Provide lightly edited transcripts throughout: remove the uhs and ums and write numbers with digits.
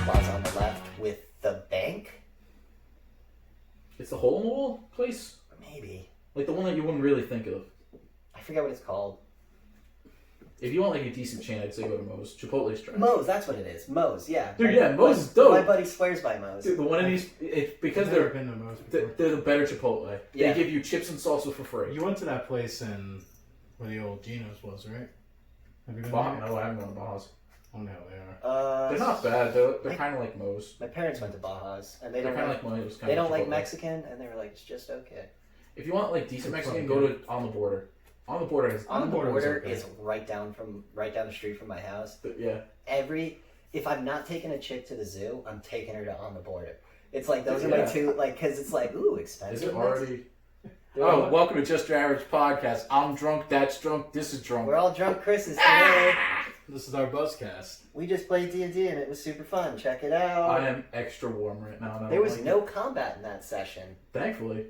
Plaza on the left with the bank? It's the hole in the wall place? Maybe. Like the one that you wouldn't really think of. I forget what it's called. If you want like a decent chain, I'd say go to Moe's. Chipotle's trash. Moe's, that's what it is. Moe's, yeah. Dude, yeah, Moe's is dope. My buddy swears by Moe's. Dude, the one in East, it's because I've never been to Moe's before. they're the better Chipotle. Yeah. They give you chips and salsa for free. You went to that place in where the old Geno's was, right? Have you been Bah, there? no, I haven't gone to Baja's. Oh no, they are. They're not bad. They're kind of like Moe's. My parents went to Baja's, and they They're don't kind like, of like Moe's. they don't like Mexican, and they were like, it's just okay. If you want like decent It's Mexican, probably go to On the Border. On the Border is On the Border was Border okay. is right down the street from my house. yeah. If I'm not taking a chick to the zoo, I'm taking her to On the Border. It's like those are my two, like, because it's like, ooh, expensive. Is it already? They're Oh, all- welcome to Just Your Average Podcast. I'm drunk. That's drunk. This is drunk. We're all drunk Chris's today. This is our Buzzcast. We just played D&D and it was super fun. Check it out. I am extra warm right now. And I There don't was like no it. combat in that session. Thankfully,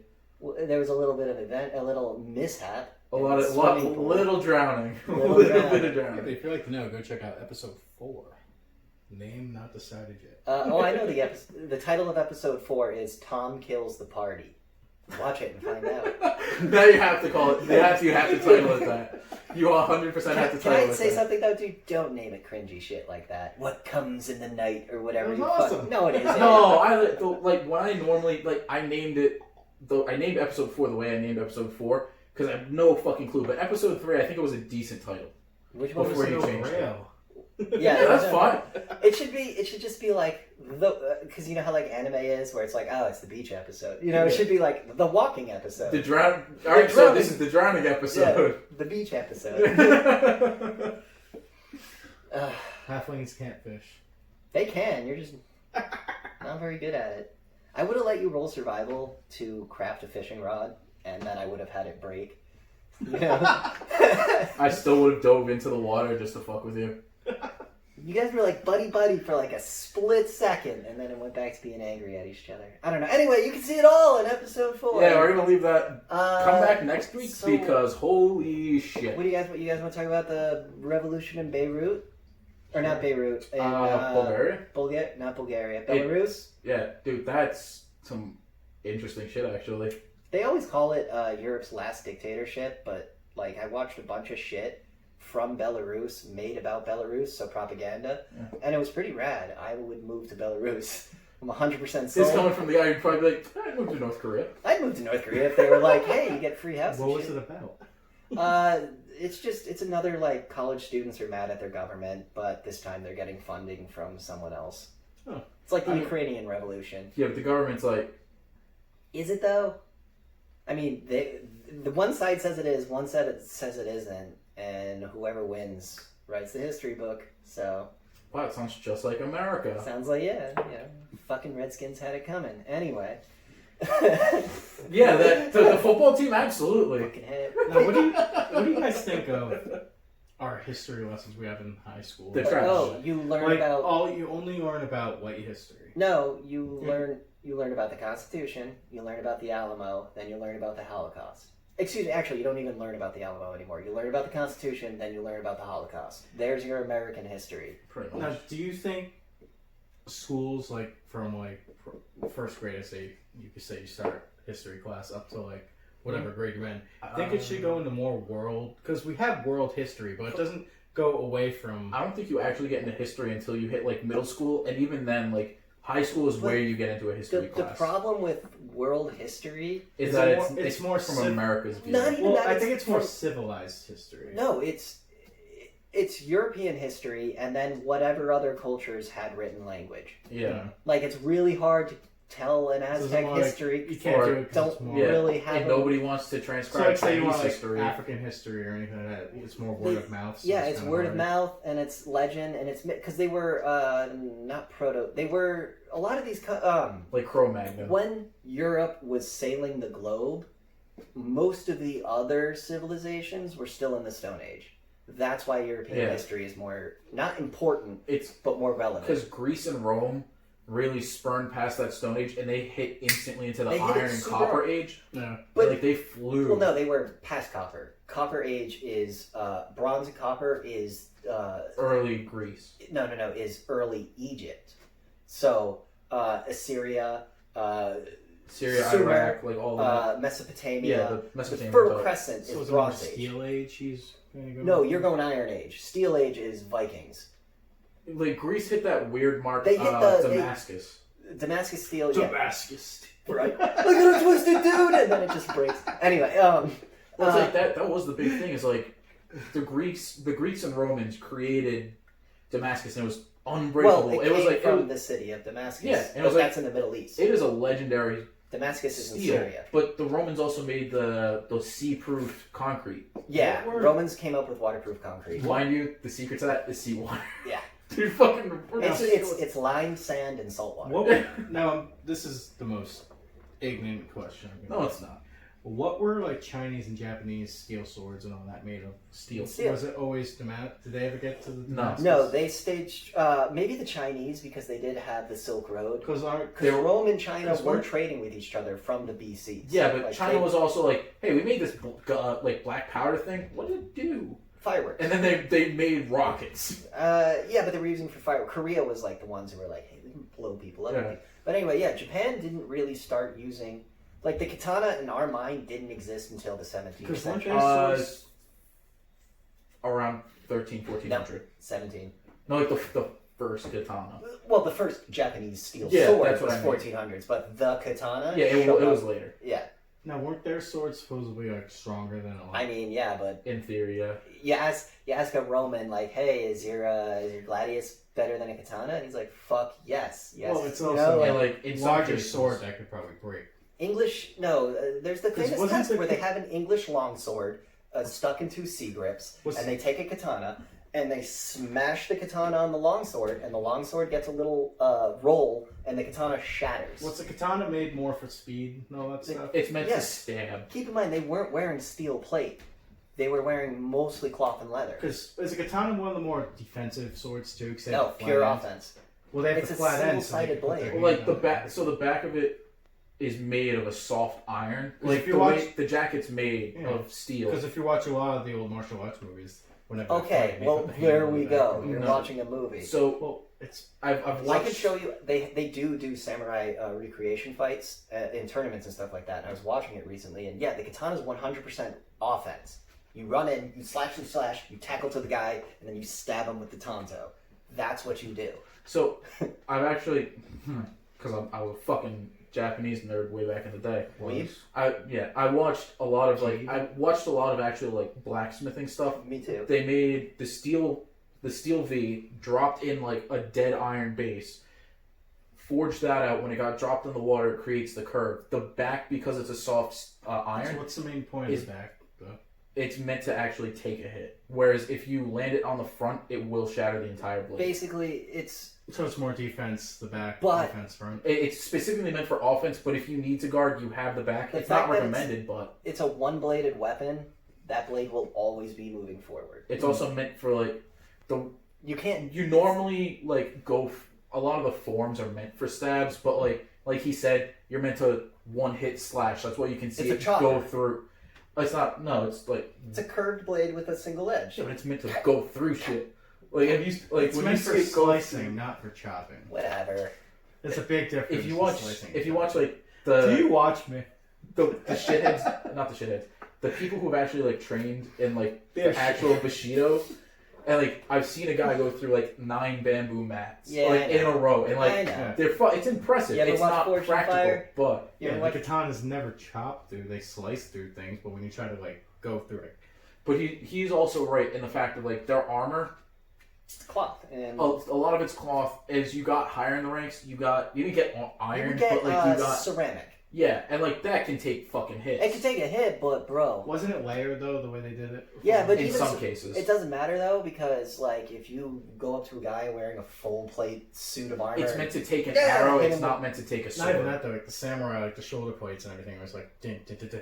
There was a little bit of a little mishap. a in lot the of swimming pool. little drowning, a Little little drowning. bit of Yeah, drowning. but if you'd like to know, go check out episode 4. Name not decided yet. I know the episode. The title of episode 4 is Tom Kills the Party. Watch it and find out. Now you have to call it. You have to title it that. You 100% have to Can title I it say that. something though, dude? Don't name it cringy shit like that. What comes in the night or whatever. It was You awesome. fuck. No, it isn't. No, like when I normally I named it. Though I named episode 4 the way I named episode 4 because I have no fucking clue. But episode 3, I think it was a decent title. Which one Before was you No changed it. rail. Yeah, Yeah, that's fine. It should just be like the because you know how like anime is where it's like, oh, it's the beach episode. You know, it should be like the walking episode. The drown. All right, so this is the drowning episode. The beach episode. Halflings can't fish. They can. You're just not very good at it. I would have let you roll survival to craft a fishing rod, and then I would have had it break. You know? I still would have dove into the water just to fuck with you. You guys were like buddy for like a split second, and then it went back to being angry at each other. I don't know. Anyway, you can see it all in episode 4. Yeah, we're gonna leave that. Come back next week so- because holy shit. What do you guys want to talk about? The revolution in Beirut, or not Beirut? In, Bulgaria? Not Bulgaria. It- Belarus. Yeah, dude, that's some interesting shit actually. They always call it Europe's last dictatorship, but like I watched a bunch of shit from Belarus made about Belarus, so propaganda, and it was pretty rad. I would move to Belarus. I'm 100% This sold. coming from the guy who'd probably be like, I'd move to North Korea. I'd move to North Korea if they were like, hey, you get free house. What and was shit. it about? It's another like college students are mad at their government, but this time they're getting funding from someone else. Huh. It's like the Ukrainian Revolution. Yeah, but the government's like, Is it though? I mean, the one side says it is, one side says it isn't, and whoever wins writes the history book. So wow, it sounds just like America. sounds like yeah, fucking Redskins had it coming. Anyway, Yeah, the football team, absolutely. fucking hit. Now, what do you guys think of our history lessons we have in high school? They're trash. Oh, you learn about you only learn about white history. no, you learn about the Constitution, you learn about the Alamo, then you learn about the Holocaust. Excuse me, actually, you don't even learn about the Alamo anymore. You learn about the Constitution, then you learn about the Holocaust. There's your American history. Pretty Now, much. do you think schools like from like first grade, say you could say you start history class up to like whatever grade you're in, think it should go into more world because we have world history, but it doesn't go away from. I don't think you actually get into history until you hit like middle school, and even then, like high school is where you get into a history The class. problem with world history is Is that it it's more- it's more from civ- America's view. Not even Well, that. I think it's more from- civilized history. No, it's European history, and then whatever other cultures had written language. Yeah. Like it's really hard to tell an So Aztec there's a lot of- history. You can't Or do it 'cause it's don't more. Yeah. really have And a- nobody wants to So transcribe like say you Chinese want like history. African history or anything like that, it's more word of mouth. So Yeah, it's kinda word of hard. mouth and it's legend and it's because they were not proto. They were a lot of these. Like Cro-Magnon. When Europe was sailing the globe, most of the other civilizations were still in the Stone Age. That's why European Yeah. history is more not important, It's but more relevant. because Greece and Rome really spurned past that Stone Age, and they hit instantly into the They hit it Iron and super Copper hard. Age. Yeah. But Like they flew. well, no, they were past Copper. Copper Age is Bronze and Copper is Early Greece. no, is early Egypt. So Assyria, Syria, Sumer, Iraq, like all of that. Mesopotamia. Yeah, the The Mesopotamian. Fertile belt. Crescent So is is it more Bronze Age. Steel Age he's going to go No, with? you're going Iron Age. Steel Age is Vikings. Like Greece hit that weird mark. They hit the- Damascus. Damascus Steel, yeah. Damascus. Right. Look at a twisted dude, and then it just breaks. Anyway, Well, it's like that was the big thing. Is like the Greeks and Romans created Damascus, and it was unbreakable. well, it was came like from the city of Damascus. Yeah, and it but was like- that's in the Middle East. it is a legendary Damascus is in steel. Syria. But the Romans also made the sea-proof concrete. Yeah, What were- Romans came up with waterproof concrete. Mind you, the secret to that is seawater. Yeah. Dude, fucking. It's lime, sand, and salt water. What? Now, this is the most ignorant question. I'm gonna No, ask. it's not. What were like Chinese and Japanese steel swords and all that made of? Steel. Steel. Was it always Damascus? Did they ever get to the No. Damascus? No, they staged maybe the Chinese because they did have the Silk Road. Because Because Rome and China 'cause were we're- trading with each other from the BC. Yeah, but Like, China they- was also like, hey, we made this like black powder thing. What did it do? fireworks. And then they made rockets. Yeah, but they were using for fire. Korea was like the ones who were like, hey, we can blow people up. Yeah. But anyway, yeah, Japan didn't really start using, like the katana in our mind didn't exist until the 17th Because weren't century. they swords? Around 1400. 17. No, like the first katana. Well, the first Japanese steel Yeah, sword that's was what I mean. 1400s, but the katana. Yeah, it showed was up- later. Yeah, Now, weren't their swords supposedly like stronger than a lot? I mean, yeah, but In theory, yeah. you ask a Roman like, hey, is your gladius better than a katana? And he's like, fuck yes, yes. Well, it's You also- know, And like, like in some larger cases- sword that could probably break. English. No, there's the 'Cause famous wasn't test the- where they have an English longsword stuck in two sea grips, Was- and they take a katana and they smash the katana on the longsword, and the longsword gets a little roll, and the katana shatters. Was the katana made more for speed and all that stuff? It's meant Yes. to stab. Keep in mind, they weren't wearing steel plate. They were wearing mostly cloth and leather. Because is a katana one of the more defensive swords too? 'Cause they No, have the flat pure end? offense. Well, they have It's the a flat end, so they single-sided can put their blade. hand Like the on back, it. so the back of it is made of a soft iron. Like if you the watch- way the jacket's made Yeah. of steel. Because if you watch a lot of the old martial arts movies, whenever they're Okay, fighting, they well, put the hand there on we the back go. of the You're No. neck. watching a movie. So Well, it's I've I watched. can show you. They do samurai recreation fights in tournaments and stuff like that. And I was watching it recently, and yeah, the katana's 100% offense. You run in, you slash, you tackle to the guy, and then you stab him with the tanto. That's what you do. So I've actually, because I was a fucking Japanese nerd way back in the day. Weeb? I watched a lot of actual like blacksmithing stuff. Me too. They made the steel V, dropped in like a dead iron base, forged that out. When it got dropped in the water, it creates the curve. The back, because it's a soft So iron, what's the main point is- of the back? Though? it's meant to actually take a hit. Whereas if you land it on the front, it will shatter the entire blade. Basically, it's So it's more defense, the back, But- defense, front. It's specifically meant for offense, but if you need to guard, you have the back. The It's fact not that recommended, but it's a one-bladed weapon. That blade will always be moving forward. it's also meant for like You can't. you normally like go. A lot of the forms are meant for stabs, but like he said, you're meant to one hit slash. That's why you can see It's a it chopper. go through. It's not. No, it's like. It's a curved blade with a single edge. Yeah, but it's meant to go through shit. Like have you like It's when meant you for see it go slicing, not for chopping. Whatever. It's a big difference. If you in watch, slicing if you and watch chopping. like the do you watch me? the shitheads, not the shitheads, the people who've actually like trained in like They're the actual Bushido, and like I've seen a guy go through like 9 bamboo mats Yeah, like I in know. a row, and I like know. it's impressive. You ever It's watch not Forged in practical, Fire? but You ever Yeah, watch- the katanas never chop through; they slice through things. But when you try to like go through it, he's also right in the fact that like their armor, It's cloth and a lot of it's cloth. As you got higher in the ranks, you didn't get iron, you get but like you got ceramic. yeah, and like that can take fucking hits. It can take a hit, but bro. wasn't it layered though the way they did it? Yeah, but in even some so- cases. It doesn't matter though, because like if you go up to a guy wearing a full plate suit of armor, It's meant to take an Yeah, arrow. hit It's him not meant to take a Not sword. even that though. Like the samurai, like the shoulder plates and everything was like din din din din.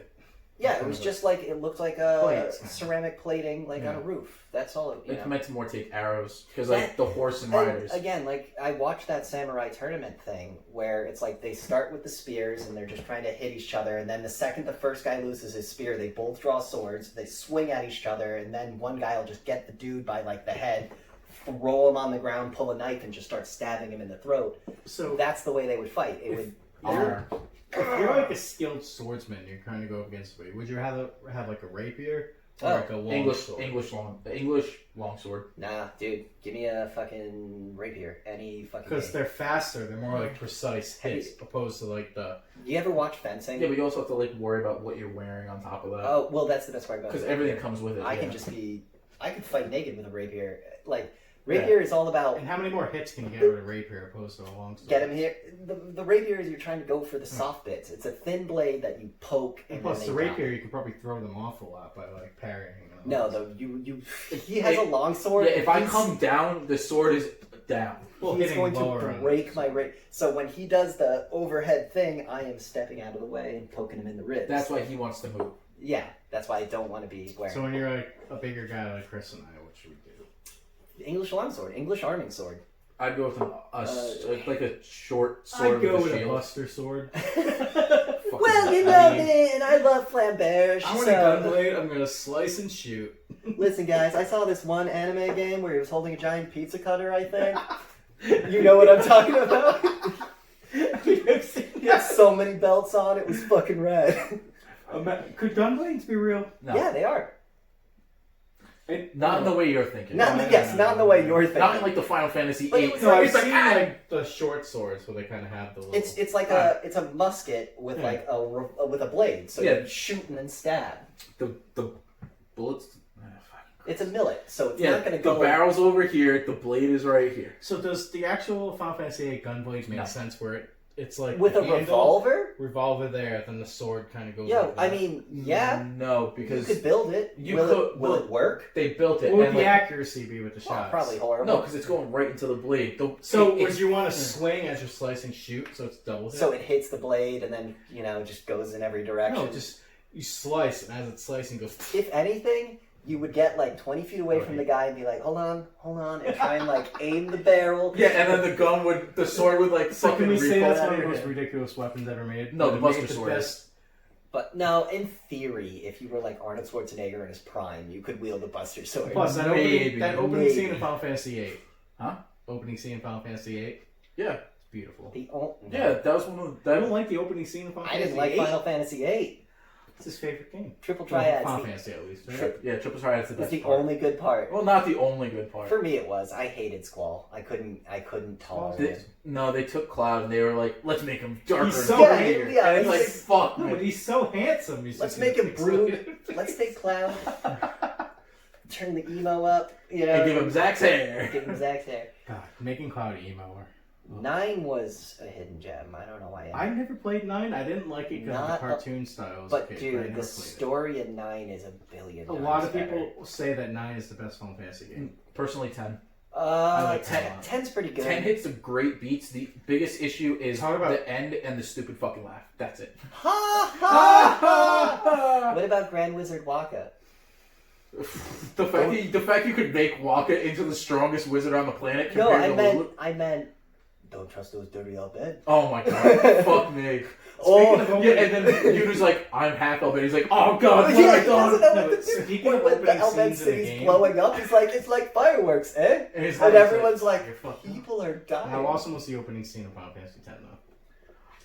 Yeah, it was just like, it looked like a Plates. ceramic plating, like on a roof. That's all. It's meant to more take arrows because like the horse and riders. Again, like I watched that samurai tournament thing where it's like they start with the spears and they're just trying to hit each other, and then the second the first guy loses his spear, they both draw swords, they swing at each other, and then one guy will just get the dude by like the head, roll him on the ground, pull a knife, and just start stabbing him in the throat. So That's the way they would fight. It would. if you're like a skilled swordsman, you're trying to go up against somebody. Would you have like a rapier or like a long sword? English longsword. Nah, dude, give me a fucking rapier. Any fucking. Because they're faster. They're more like precise hits opposed to like the. You ever watch fencing? Yeah, but you also have to like worry about what you're wearing on top of that. Oh well, that's the best part about it. Because everything comes with it. I could fight naked with a rapier. Like rapier is all about. And how many more hits can you get with a rapier opposed to a long sword? Get him here. The rapier is you're trying to go for the soft bits. It's a thin blade that you poke. And plus, the rapier you can probably throw them off a lot by like parrying. No, though you. He has a long sword. Yeah, if I come down, the sword is down. He's going to break my rib. So when he does the overhead thing, I am stepping out of the way and poking him in the ribs. That's why he wants to move. Yeah, that's why I don't want to be wearing. So when you're like a bigger guy like Chris and I, what should we do? English longsword, English arming sword. I'd go with like a short sword. I'd go with a shield. a buster sword. Well, you know me, and I love flamberge. I want a gunblade. I'm gonna slice and shoot. Listen, guys, I saw this one anime game where he was holding a giant pizza cutter. I think you know what I'm talking about. He had so many belts on; it was fucking red. Could gunblades be real? No. Yeah, they are. Not in the way you're thinking. Not in the way you're thinking. Not in like the Final Fantasy But VIII. I've seen like the short swords where they kind of have the little. It's like it's a musket with like with a blade, so you shoot and then stab. The bullets. It's a millet, so it's not going to go. The barrel's over here. The blade is right here. So does the actual Final Fantasy VIII gunblade make sense where it's like with a revolver there, then the sword kind of goes. Yeah, I mean, yeah. No, because you could build it. Will it work? They built it. What would the accuracy be with the shots? Probably horrible. No, because it's going right into the blade. Would you want to swing as you're slicing shoot, so it's double hit? So it hits the blade and then just goes in every direction. No, just you slice, and as it's slicing, goes. If anything, you would get like 20 feet away from the guy and be like, hold on, and try and like aim the barrel. Yeah, and then the sword would like so fucking can we say recoil that's out one of of the your most hand. ridiculous weapons ever made? No, the Buster Sword is. But no, in theory, if you were like Arnold Schwarzenegger in his prime, you could wield a Buster Sword. Plus, that opening scene in Final Fantasy VIII. Huh? Opening scene in Final Fantasy VIII. Yeah. It's beautiful. Yeah, that was one of the... I don't like the opening scene in Final Fantasy VIII. I didn't like Final Fantasy VIII. It's his favorite game. Triple Triad's Final Fantasy, at least. Right? Triple Triad's the best It's the only good part. Well, not the only good part. For me, it was. I hated Squall. I couldn't tolerate it. No, they took Cloud and they were like, let's make him darker. He's so and yeah, and it's like, fuck. No, but he's so handsome. Let's make him brood. Let's take Cloud. Turn the emo up. And give him Zack's hair. God, making Cloud emo. 9 was a hidden gem. I don't know why. I never played 9. I didn't like it because of the cartoon style. But dude, the story in 9 is a billion. A lot of people say that 9 is the best Final Fantasy game. Personally, 10. I like 10's pretty good. 10 hits the great beats. The biggest issue is the end and the stupid fucking laugh. That's it. Ha ha ha! What about Grand Wizard Waka? The fact you could make Waka into the strongest wizard on the planet. No, I meant. Don't trust those dirty old men. Oh my god! Fuck me. And then Yunu's like, I'm half elf, and he's like, oh god, what have I done? Speaking of when the Elven city's blowing up, it's like fireworks, eh? And everyone's like, people are dying. How awesome was the opening scene of Final Fantasy X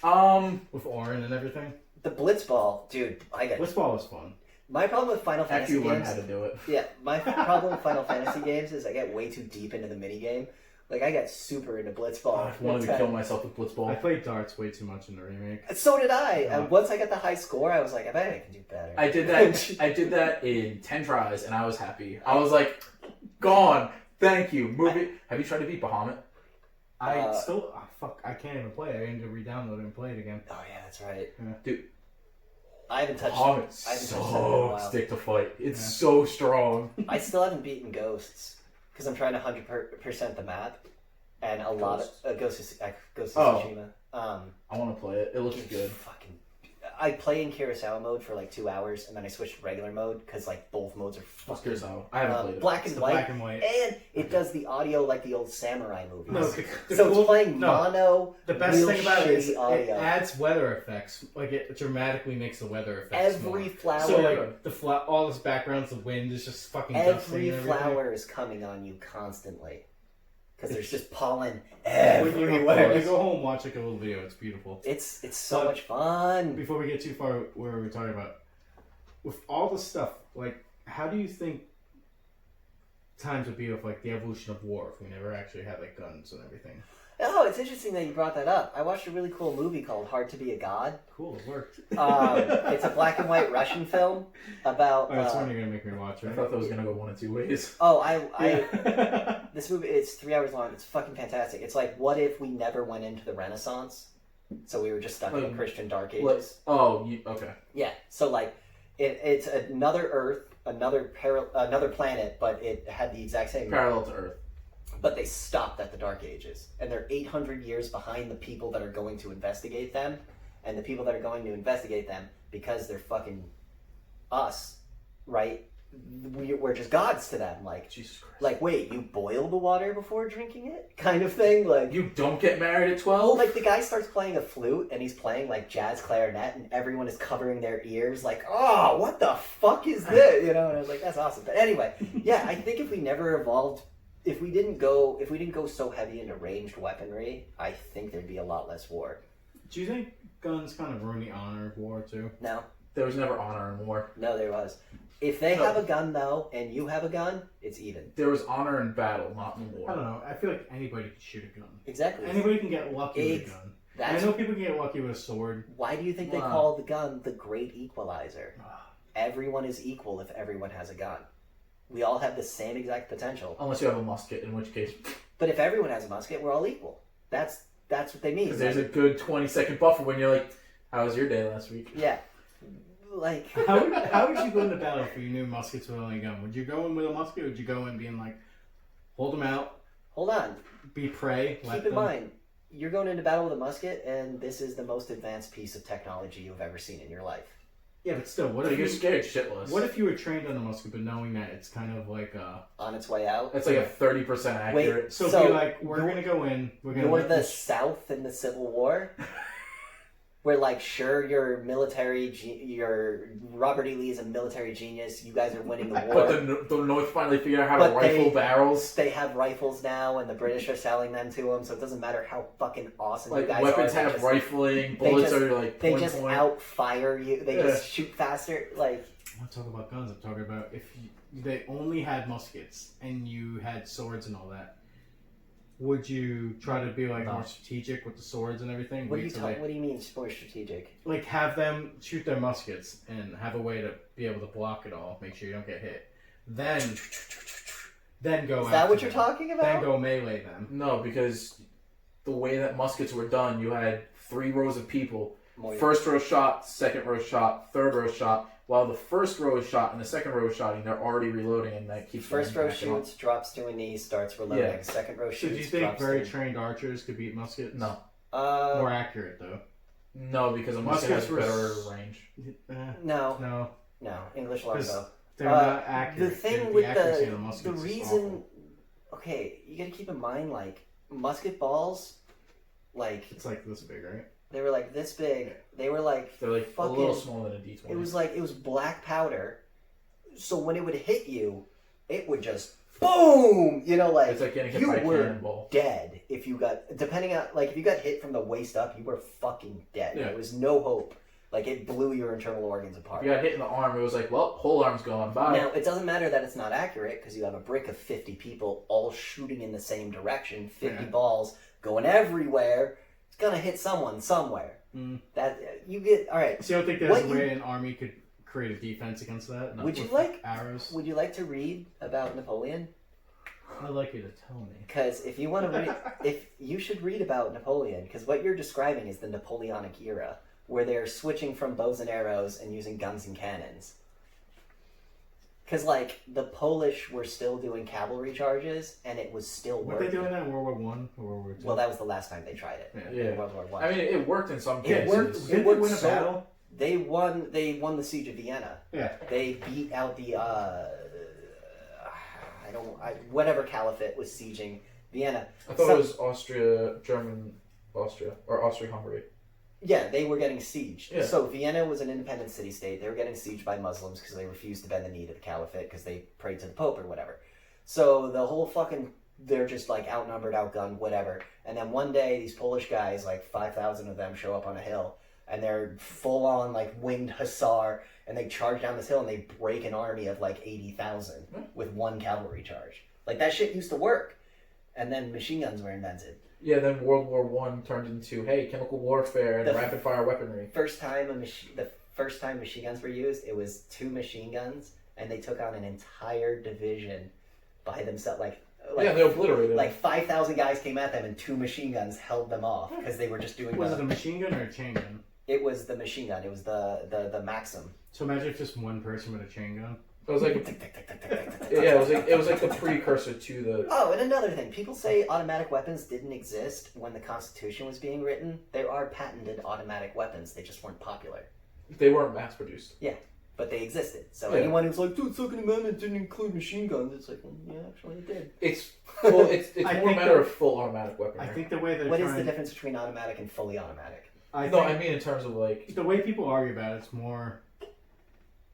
though? With Auron and everything. The Blitzball, dude. Blitzball was fun. My problem with Final Fantasy games. You learn how to do it. Yeah, my problem with Final Fantasy games is I get way too deep into the minigame. Like, I got super into Blitzball. I wanted to kill myself with Blitzball. I played darts way too much in the remake. So did I. And once I got the high score, I was like, I bet I can do better. I did that in 10 tries, and I was happy. I was like, gone. Thank you. Have you tried to beat Bahamut? I can't even play it. I need to re-download it and play it again. Oh, yeah, that's right. Yeah. Dude. I haven't touched Bahamut's so stick to fight. It's so strong. I still haven't beaten Ghosts. Because I'm trying to 100% the map, and Ghost of Tsushima. I want to play it. It looks good. I play in Kurosawa mode for like 2 hours, and then I switch to regular mode because like both modes are What's fucking Kurosawa? I haven't played it. black It's and the white, black and white. and it does the audio like the old samurai movies. No, So it's playing mono. The best real thing about it is shitty audio. it adds weather effects. Like it dramatically makes the weather effects Every more. flower, So like all this backgrounds, the wind is just fucking dusting every and everything. flower is coming on you constantly because there's just pollen When you everywhere. go home, watch like a little video. It's beautiful. It's so But- much fun. Before we get too far, where we were talking about with all the stuff, like how do you think times would be with like the evolution of war if we never actually had like guns and everything? Oh, it's interesting that you brought that up. I watched a really cool movie called Hard to Be a God. Cool, it worked. It's a black and white Russian film about. That's one you're gonna make me watch, I right? thought that was gonna go one of two ways. Oh, I Yeah. this movie, it's 3 hours long. It's fucking fantastic. It's like, what if we never went into the Renaissance? So we were just stuck in the Christian Dark Ages. Okay. Yeah. So like, it's another Earth, another planet, but it had the exact same. Parallel to Earth. But they stopped at the Dark Ages, and they're 800 years behind the people that are going to investigate them, and the people that are going to investigate them, because they're fucking us, right? We're just gods to them. Like, Jesus Christ. like, wait, you boil the water before drinking it, kind of thing. Like, You don't get married at 12? like the guy starts playing a flute, and he's playing like jazz clarinet, and everyone is covering their ears, like, oh, what the fuck is this? You know? And I was like, that's awesome. But anyway, yeah, I think if we never evolved. If we didn't go so heavy into ranged weaponry, I think there'd be a lot less war. Do you think guns kind of ruin the honor of war too? No, There was never honor in war. no, there was. If they No. have a gun though, and you have a gun, it's even. There was honor in battle, not in I war. don't know. I feel like anybody can shoot a gun. Exactly. Anybody can get lucky with Ex- a gun. That's I know people can get lucky with a sword. why do you think they Wow. call the gun the great equalizer? Everyone is equal if everyone has a gun. We all have the same exact potential. Unless you have a musket, in which case... But if everyone has a musket, we're all equal. That's what they mean. Because there's a good 20-second buffer when you're like, how was your day last week? Yeah. Like How would you go into battle if you knew muskets were only a gun? Would you go in with a musket, or would you go in being like, hold them out, hold on. be prey, Keep in mind, you're going into battle with a musket, and this is the most advanced piece of technology you've ever seen in your life. Yeah, but still, what So if you're you scared shitless. What if you were trained on a musket, but knowing that it's kind of like On its way out. That's like a 30% accurate. so, So, be like, we're gonna go in, we're gonna You're let the this- South in the Civil War. Where, like, sure, you're you're Robert E. Lee is a military genius. You guys are winning the war. But the North finally figured out how to But rifle barrels. They have rifles now, and the British are selling them to them. So it doesn't matter how fucking awesome you Like, guys weapons are. they have just- rifling, they bullets just- are like They point just point. outfire you. They just shoot faster. Like, I'm not talking about guns. I'm talking about if they only had muskets and you had swords and all that. Would you try to be like No. more strategic with the swords and everything? what do Wait you till they- What do you mean more strategic? like have them shoot their muskets and have a way to be able to block it all, make sure you don't get hit. Then go. Is that after what you're them. talking Then about? go melee them. No, because the way that muskets were done, you had 3 rows of people. More- First row shot, second row shot, third row shot. While the first row is shot and the second row is shotting, they're already reloading, and that keeps First them row backing up. shoots, drops to a knee, starts reloading. Yeah. Second row So shoots. do you think drops very to... trained archers could beat muskets? No. More accurate though. No, because a musket has Muskets were better range. No, No, English Because longbow. they're not accurate. The thing The with accuracy of the muskets is reason, awful. okay, you got to keep in mind, like, musket balls, like, It's like this big, right? they were like this big. They were like They're like fucking, a little smaller than a D20. it was black powder. So when it would hit you, it would just boom. You know, like It's like getting hit you by a were cannonball. dead if you got, depending on, like, if you got hit from the waist up, you were fucking dead. Yeah. There was no hope. Like, it blew your internal organs apart. If you got hit in the arm, it was like, well, whole arm's gone. Bye. Now, it doesn't matter that it's not accurate because you have a brick of 50 people all shooting in the same direction, 50 Yeah. balls going everywhere. It's going to hit someone somewhere. Mm. That you get, all right. So you don't think there's What a you- way an army could create a defense against that? No. Would you With like arrows? Would you like to read about Napoleon? I'd like you to tell me. Because if you want to read, if you should read about Napoleon, because what you're describing is the Napoleonic era, where they're switching from bows and arrows and using guns and cannons. Because, like, the Polish were still doing cavalry charges, and it was still Were working. they doing that in World War One or World War Two? Well, that was the last time they tried it. Yeah. in World War One. I mean, it worked in some It cases. worked. Did they worked win a so- battle? They won the siege of Vienna. Yeah. They beat out the whatever caliphate was sieging Vienna. I thought it was Austria, or Austria-Hungary. Yeah, they were getting sieged. Yeah. So Vienna was an independent city-state. They were getting sieged by Muslims because they refused to bend the knee to the caliphate because they prayed to the Pope or whatever. So the whole they're just like outnumbered, outgunned, whatever. And then one day, these Polish guys, like 5,000 of them, show up on a hill, and they're full-on like winged hussar, and they charge down this hill and they break an army of like 80,000 with one cavalry charge. Like that shit used to work. And then machine guns were invented. Yeah, then World War One turned into chemical warfare and rapid fire weaponry. The first time machine guns were used, it was 2 machine guns, and they took on an entire division by themselves. Like they obliterated. Like 5,000 guys came at them, and 2 machine guns held them off because they were just doing. Was it a machine gun or a chain gun? It was the machine gun. It was the Maxim. So imagine if just one person with a chain gun. It was like it was like the precursor to the. Oh, and another thing, people say automatic weapons didn't exist when the Constitution was being written. There are patented automatic weapons. They just weren't popular. They weren't mass produced. Yeah, but they existed. So anyone who's like, dude, Second Amendment didn't include machine guns, it's like, yeah, actually it did. It's more a matter of full automatic weaponry. I think the way What is the difference between automatic and fully automatic? I mean in terms of like the way people argue about it's more.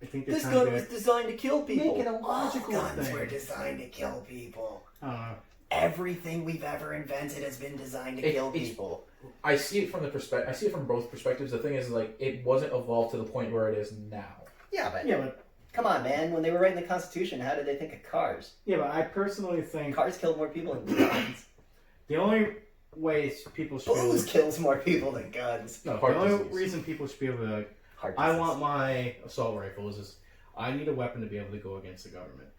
I think this gun was designed to kill people. Make it a logical guns thing. were designed to kill people. I don't know. Everything we've ever invented has been designed to kill people. I see it from I see it from both perspectives. The thing is, like, it wasn't evolved to the point where it is now. Yeah, but come on, man. When they were writing the Constitution, how did they think of cars? Yeah, but I personally think cars killed more people than guns. The only way people should booze kills more people than guns. No, the only reason people should be able to I want my assault rifles is I need a weapon to be able to go against the government.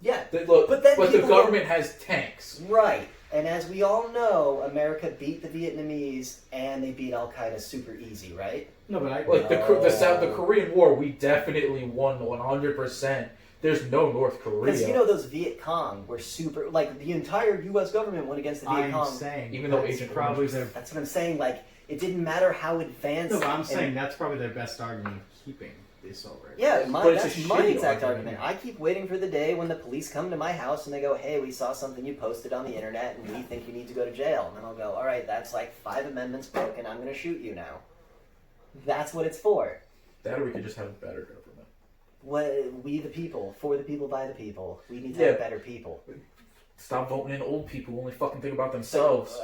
Yeah, but the government has tanks. Right, and as we all know, America beat the Vietnamese and they beat Al Qaeda super easy, right? No, but the Korean War, we definitely won 100%. There's no North Korea. Because those Viet Cong were super. Like the entire U.S. government went against the Viet Cong. I'm saying, even though Agent probably that's what I'm saying. Like. It didn't matter how advanced. No, I'm saying that's probably their best argument of keeping the assault rifles. Yeah, that's my exact argument. I keep waiting for the day when the police come to my house and they go, "Hey, we saw something you posted on the internet and we think you need to go to jail." And then I'll go, "All right, that's like 5 amendments broken. I'm going to shoot you now." That's what it's for. That or we could just have a better government. We the people, for the people, by the people. We need to have better people. Stop voting in old people who only fucking think about themselves.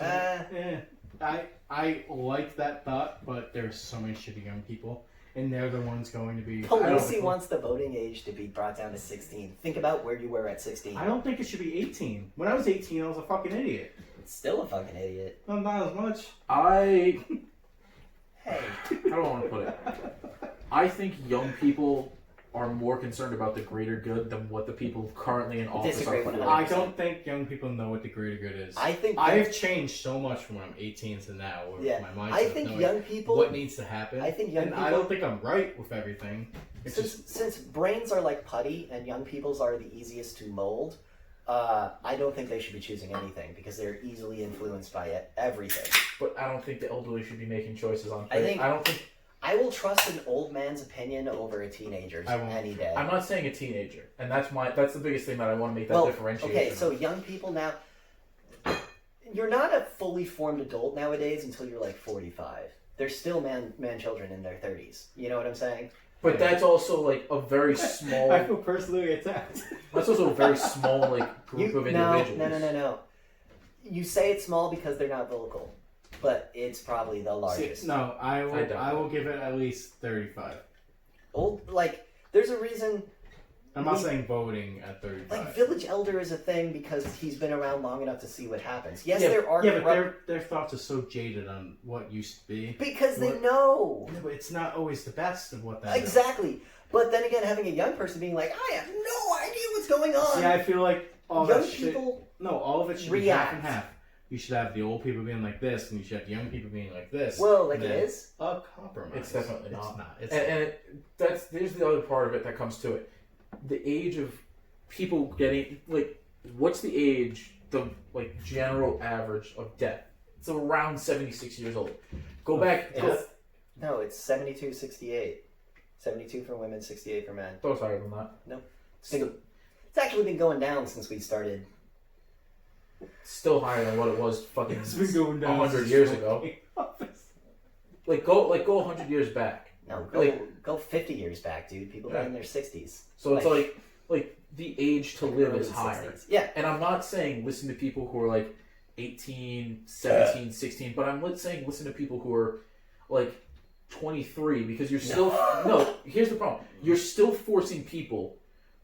I like that thought, but there's so many shitty young people, and they're the ones going to be... Pelosi wants the voting age to be brought down to 16. Think about where you were at 16. I don't think it should be 18. When I was 18, I was a fucking idiot. Still a fucking idiot. No, not as much. Hey. How do I want to put it? I think young people are more concerned about the greater good than what the people currently in office are. I don't think young people know what the greater good is. I have changed so much from when I'm 18 to now. My mindset I think young people... What needs to happen. I think young people... I don't think I'm right with everything. Since brains are like putty and young people's are the easiest to mold, I don't think they should be choosing anything because they're easily influenced by everything. But I don't think the elderly should be making choices on things. I will trust an old man's opinion over a teenager's any day. I'm not saying a teenager, and that's the biggest thing that I want to make that differentiation. Okay, so young people now, you're not a fully formed adult nowadays until you're like 45. They're still man children in their 30s. You know what I'm saying? But that's also like a very small. I feel personally attacked. That's also a very small group of individuals. No. You say it's small because they're not vocal. But it's probably the largest. I will give it at least 35. There's a reason. I'm not saying voting at 35. Like, village elder is a thing because he's been around long enough to see what happens. Yes, there are... Yeah, but their thoughts are so jaded on what used to be. Because they know. Yeah, but it's not always the best of what that Exactly. Is. But then again, having a young person being like, I have no idea what's going on. Yeah, I feel like all young that people all of it should be half and half. You should have the old people being like this, and you should have the young people being like this. Well, like it is a compromise. It's definitely not. It's not. There's the other part of it that comes to it. The age of people getting what's the age? The general average of death. It's around 76 years old. Go back. No, it's 72-68. 72 for women, 68 for men. Those higher than that. No. It's actually been going down since we started. Still higher than what it was fucking It's been going down 100 years ago. Like go 100 years back. No, Like- go 50 years back, dude. People die in their 60s. So it's like the age to live is early higher. 60s. Yeah. And I'm not saying listen to people who are like 18, 17, 16, but I'm saying listen to people who are like 23 because you're still no. Here's the problem: you're still forcing people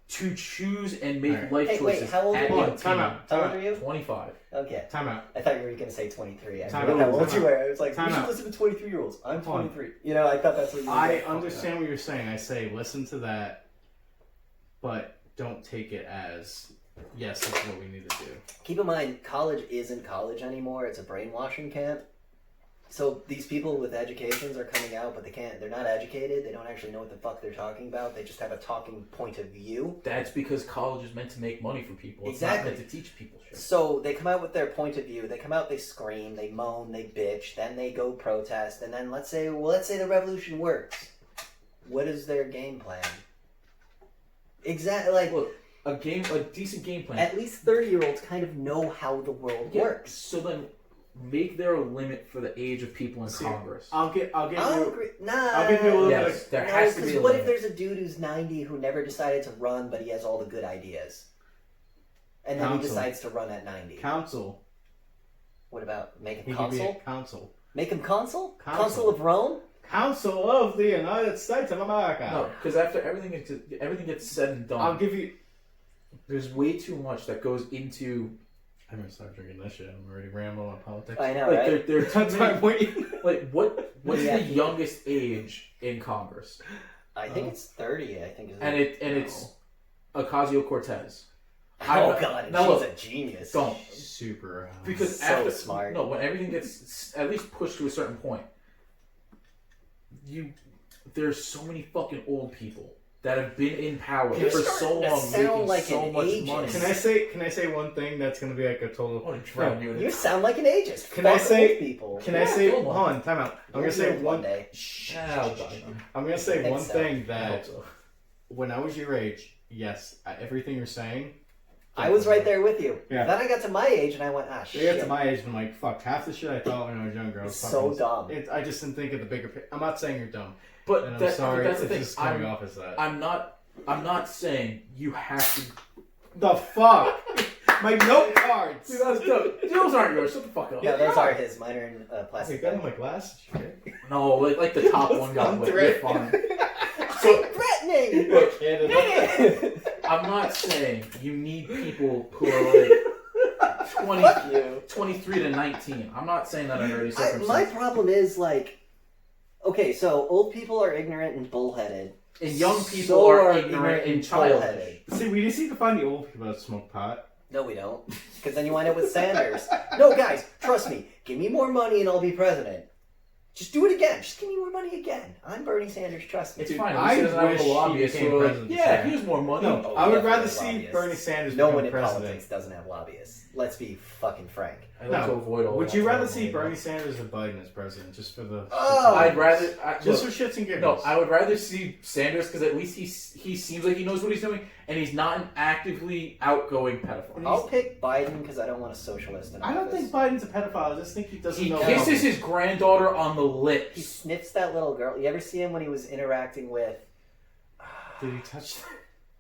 to choose and make life Hey, choices. wait, how old at are you? 18. Time out. How old are you? 25. Okay. Time out. I thought you were going to say 23. I Time forgot out. how old Time you were. I was like, Time you should out. listen to 23-year-olds. I'm Hold on. 23. You know, I thought that's what you were I saying. understand what you're saying. I say listen to that, but don't take it as yes, that's what we need to do. Keep in mind, college isn't college anymore. It's a brainwashing camp. So these people with educations are coming out, but they're not educated. They don't actually know what the fuck they're talking about. They just have a talking point of view. That's because college is meant to make money for people. It's Exactly. not meant to teach people shit. So they come out with their point of view. They come out, they scream, they moan, they bitch, then they go protest, and then let's say the revolution works. What is their game plan? Exactly, like Look, a decent game plan. at least 30-year-olds kind of know how the world works. So then, make there a limit for the age of people in Congress. I'll give I'll you. agree. Nah. I'll give you a little Yes, bit. there has to be because a what limit. if there's a dude who's 90 who never decided to run, but he has all the good ideas, and then he Counsel. decides to run at 90? Council. What about make He him could be a consul? council. Make him consul? Consul. Consul of Rome? Council of the United States of America. No, because after everything gets said and done, I'll give you. there's way too much that goes into. I'm gonna start drinking this shit. I'm already rambling on politics. I know, Like right? there are too That's why I'm many. waiting. Like what's Yeah. the youngest age in Congress? I think it's 30. I think is And it's Ocasio-Cortez. Oh god, now she's look, a genius. Don't Super. because So after smart. No, when everything gets at least pushed to a certain point, there's so many fucking old people that have been in power You're for so starting to long, sound making like so an much ageist. money. Can I say one thing that's gonna be like a I total? want to drown you in You it. sound like an ageist. Can I Fuck say- old people? Can I say? go Hold on. on, time out. I'm gonna You'll say do it one. day. I'll die. I'm gonna I say think one so. thing I hope that so. when I was your age, yes, everything you're saying. I was right there with you. Yeah. Then I got to my age and I went, I shit. got to my age and I'm like, fuck, half the shit I thought when I was younger. I was It's so fucking- dumb. I just didn't think of the bigger picture. I'm not saying you're dumb, But and I'm that, sorry. that's the It's thing. just coming off as that. I'm not saying you have to. The fuck? My note cards. Dude, that's dope. Those aren't yours. Shut the fuck up. Yeah, those are his. Mine are in Hey, plastic. got on my glasses. Shit. No, like the top one got wet. You're fine. So threatening. Look, Canada. I'm not saying you need people who are like 20, Fuck you. 23 to 19. I'm not saying that under any My circumstance. problem is like, okay, so old people are ignorant and bullheaded. And young people So are ignorant and childish. bullheaded. See, we just need to find the old people that smoke pot. No, we don't. Because then you wind up with Sanders. No, guys, trust me. Give me more money and I'll be president. Just do it again. Just give me more money again. I'm Bernie Sanders. Trust me. It's fine. I He doesn't have wish a he lobbyist. became So like, president. yeah, here's more money. No, Oh, I would definitely rather see lobbyists. Bernie Sanders No become one in president. politics doesn't have lobbyists. Let's be fucking frank. I like to avoid all Would that you rather trouble, see you know. Bernie Sanders or Biden as president, just for the? Oh! I'd rather. Just Look, for shits and giggles. no, I would rather see Sanders because at least he seems like he knows what he's doing, and he's not an actively outgoing pedophile. I'll pick Biden because I don't want a socialist in I don't office. think Biden's a pedophile. I just think he doesn't He know. kisses his granddaughter on the He lips. sniffs that little girl. You ever see him when he was interacting with, Did he touch?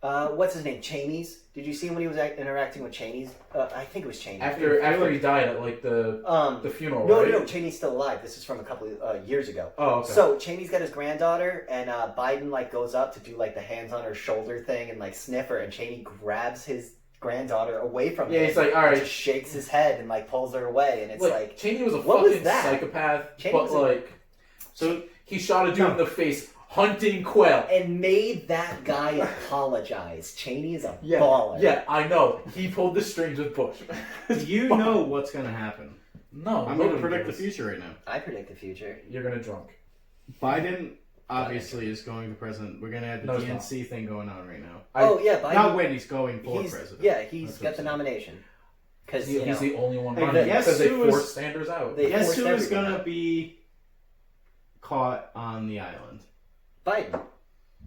what's his name? Cheney's? Did you see him when he was interacting with Cheney's? I think it was Cheney. After he died at like the funeral, No, right? no, Cheney's still alive. This is from a couple of years ago. Oh, okay. So Cheney's got his granddaughter, and Biden like goes up to do like the hands on her shoulder thing and like sniff her, and Cheney grabs his granddaughter away from him. Yeah, he's like, all and right. just shakes his head and like pulls her away, and it's like Cheney was a what was fucking that? psychopath, Cheney but was a- like, so he shot a dude in the face hunting quail. and made that guy apologize. Cheney is a Yeah, baller. yeah, I know. He pulled the strings with Bush. Do you know what's gonna happen? No, I'm gonna nobody predict the does. future right now. I predict the future. You're gonna drunk. Biden obviously is going to president. We're gonna have the No, he's DNC thing going on right now. Oh yeah, Biden. Not when he's going for he's, president. yeah, he's That's got what the I'm saying. nomination because He's the only one Hey, running guess because they who was- forced Sanders out. They Guess forced who is everyone gonna out. be caught on the island? Biden.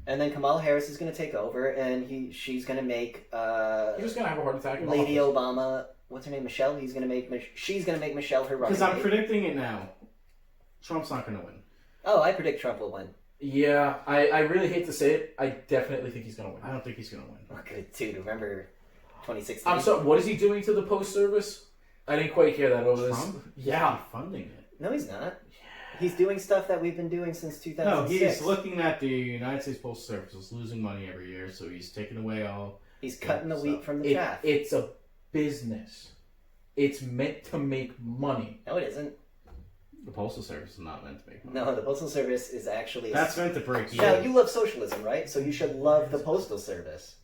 And then Kamala Harris is going to take over, and she's going to make He's just gonna have a heart attack. In Lady office. Obama. What's her name? Michelle. She's going to make Michelle her running Because I'm mate. predicting it now. Trump's not going to win. Oh, I predict Trump will win. Yeah, I really hate to say it. I definitely think he's gonna win. I don't think he's going to win. Oh, good dude. Remember 2016? I'm sorry. What is he doing to the post service? I didn't quite hear that over this. Trump? Yeah. He's funding it. No, he's not. He's doing stuff that we've been doing since 2006. No, he's looking at the United States Postal Service is losing money every year, so he's taking away all. He's cutting the wheat from the chaff. It's a business. It's meant to make money. No, it isn't. The Postal Service is not meant to make money. No, the Postal Service is actually... That's meant to break even. Now, you love socialism, right? So you should love the Postal Service.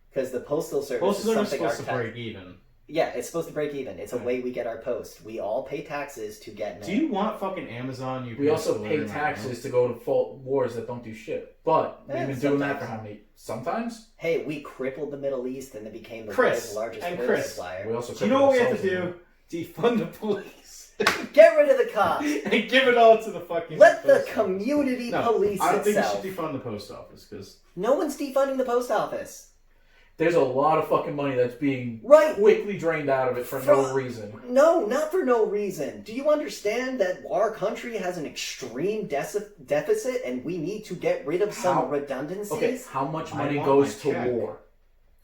Because the Postal Service Postal is Service is something supposed to break even. Yeah, it's supposed to break even. It's a way we get our post. We all pay taxes to get mail. Do you want fucking Amazon? We also pay taxes to go to fault wars that don't do shit. But Yeah, we've been doing that sometimes. for how many? Sometimes? Hey, we crippled the Middle East and it became the Chris, world's largest and oil Chris. supplier. We also Do you know what we have to crippled do? Defund the police. Get rid of the cops. And give it all to the fucking Let the post office. community No, police I don't think itself. you should defund the post office, because... No one's defunding the post office. There's a lot of fucking money that's being Right. quickly drained out of it for no reason. No, not for no reason. Do you understand that our country has an extreme deficit and we need to get rid of some redundancies? Okay, how much I money want goes my to check. war?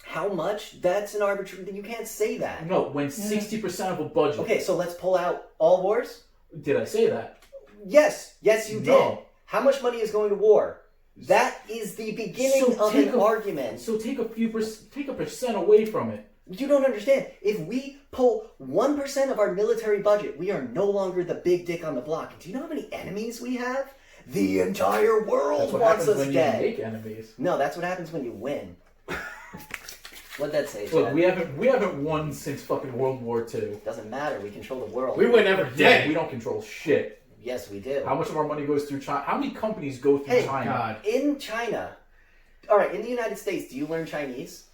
How much? That's an arbitrary... You can't say that. No, when 60% of a budget... Okay, so let's pull out all wars? Did I say that? Yes, you did. No. How much money is going to war? That is the beginning So of take an argument. So take a percent away from it. You don't understand. If we pull 1% of our military budget, we are no longer the big dick on the block. Do you know how many enemies we have? The entire world That's what wants happens us when dead. you make enemies. No, that's what happens when you win. What'd that say, Look, Chad? we haven't won since fucking World War II. Doesn't matter. We control the world. We were never Yeah, dead. we don't control shit. Yes, we do. How much of our money goes through China? How many companies go through Hey, China? God. In China, all right, in the United States, do you learn Chinese?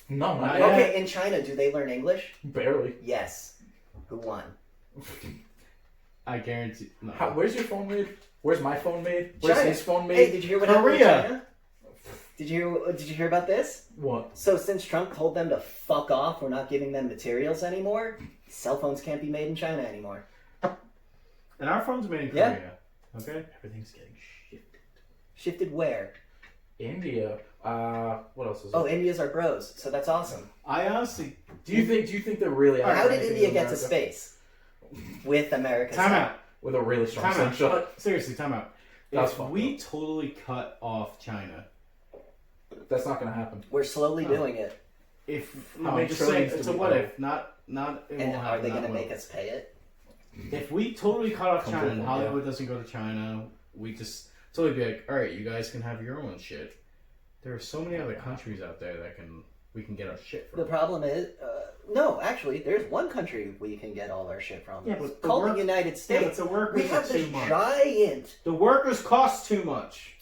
No, not Not yet. Okay, in China, do they learn English? Barely. Yes. Who won? I guarantee... No. Where's your phone made? Where's my phone made? Where's China. his phone made? Hey, did you hear what happened in Korea. China? Did you hear about this? What? So since Trump told them to fuck off, we're not giving them materials anymore. Cell phones can't be made in China anymore. And our phone's made in Yeah. Korea. Okay? Everything's getting shifted. Shifted where? India. What else is Oh, it? India's our bros, so that's awesome. I honestly... Do you think they're really? Or how did anything India in get to America? space? With America's Time help. out. With a really strong Time out. slingshot? Seriously, time out. That's If fucked we up. totally cut off China... That's not gonna happen. We're slowly No. doing it. How many just saying, trillions it's do a we what owe? if. Not it And won't are happen, they not going to will. make us pay it? If we totally cut off Come China to and one, Hollywood doesn't go to China, we just totally be like, all right, you guys can have your own shit. There are so many other countries out there that we can get our shit The from. problem is, no, actually, there's one country we can get all our shit from. Yeah, It's but the called work- the United Yeah, States. but the workers We have are this too much. giant. The workers cost too much.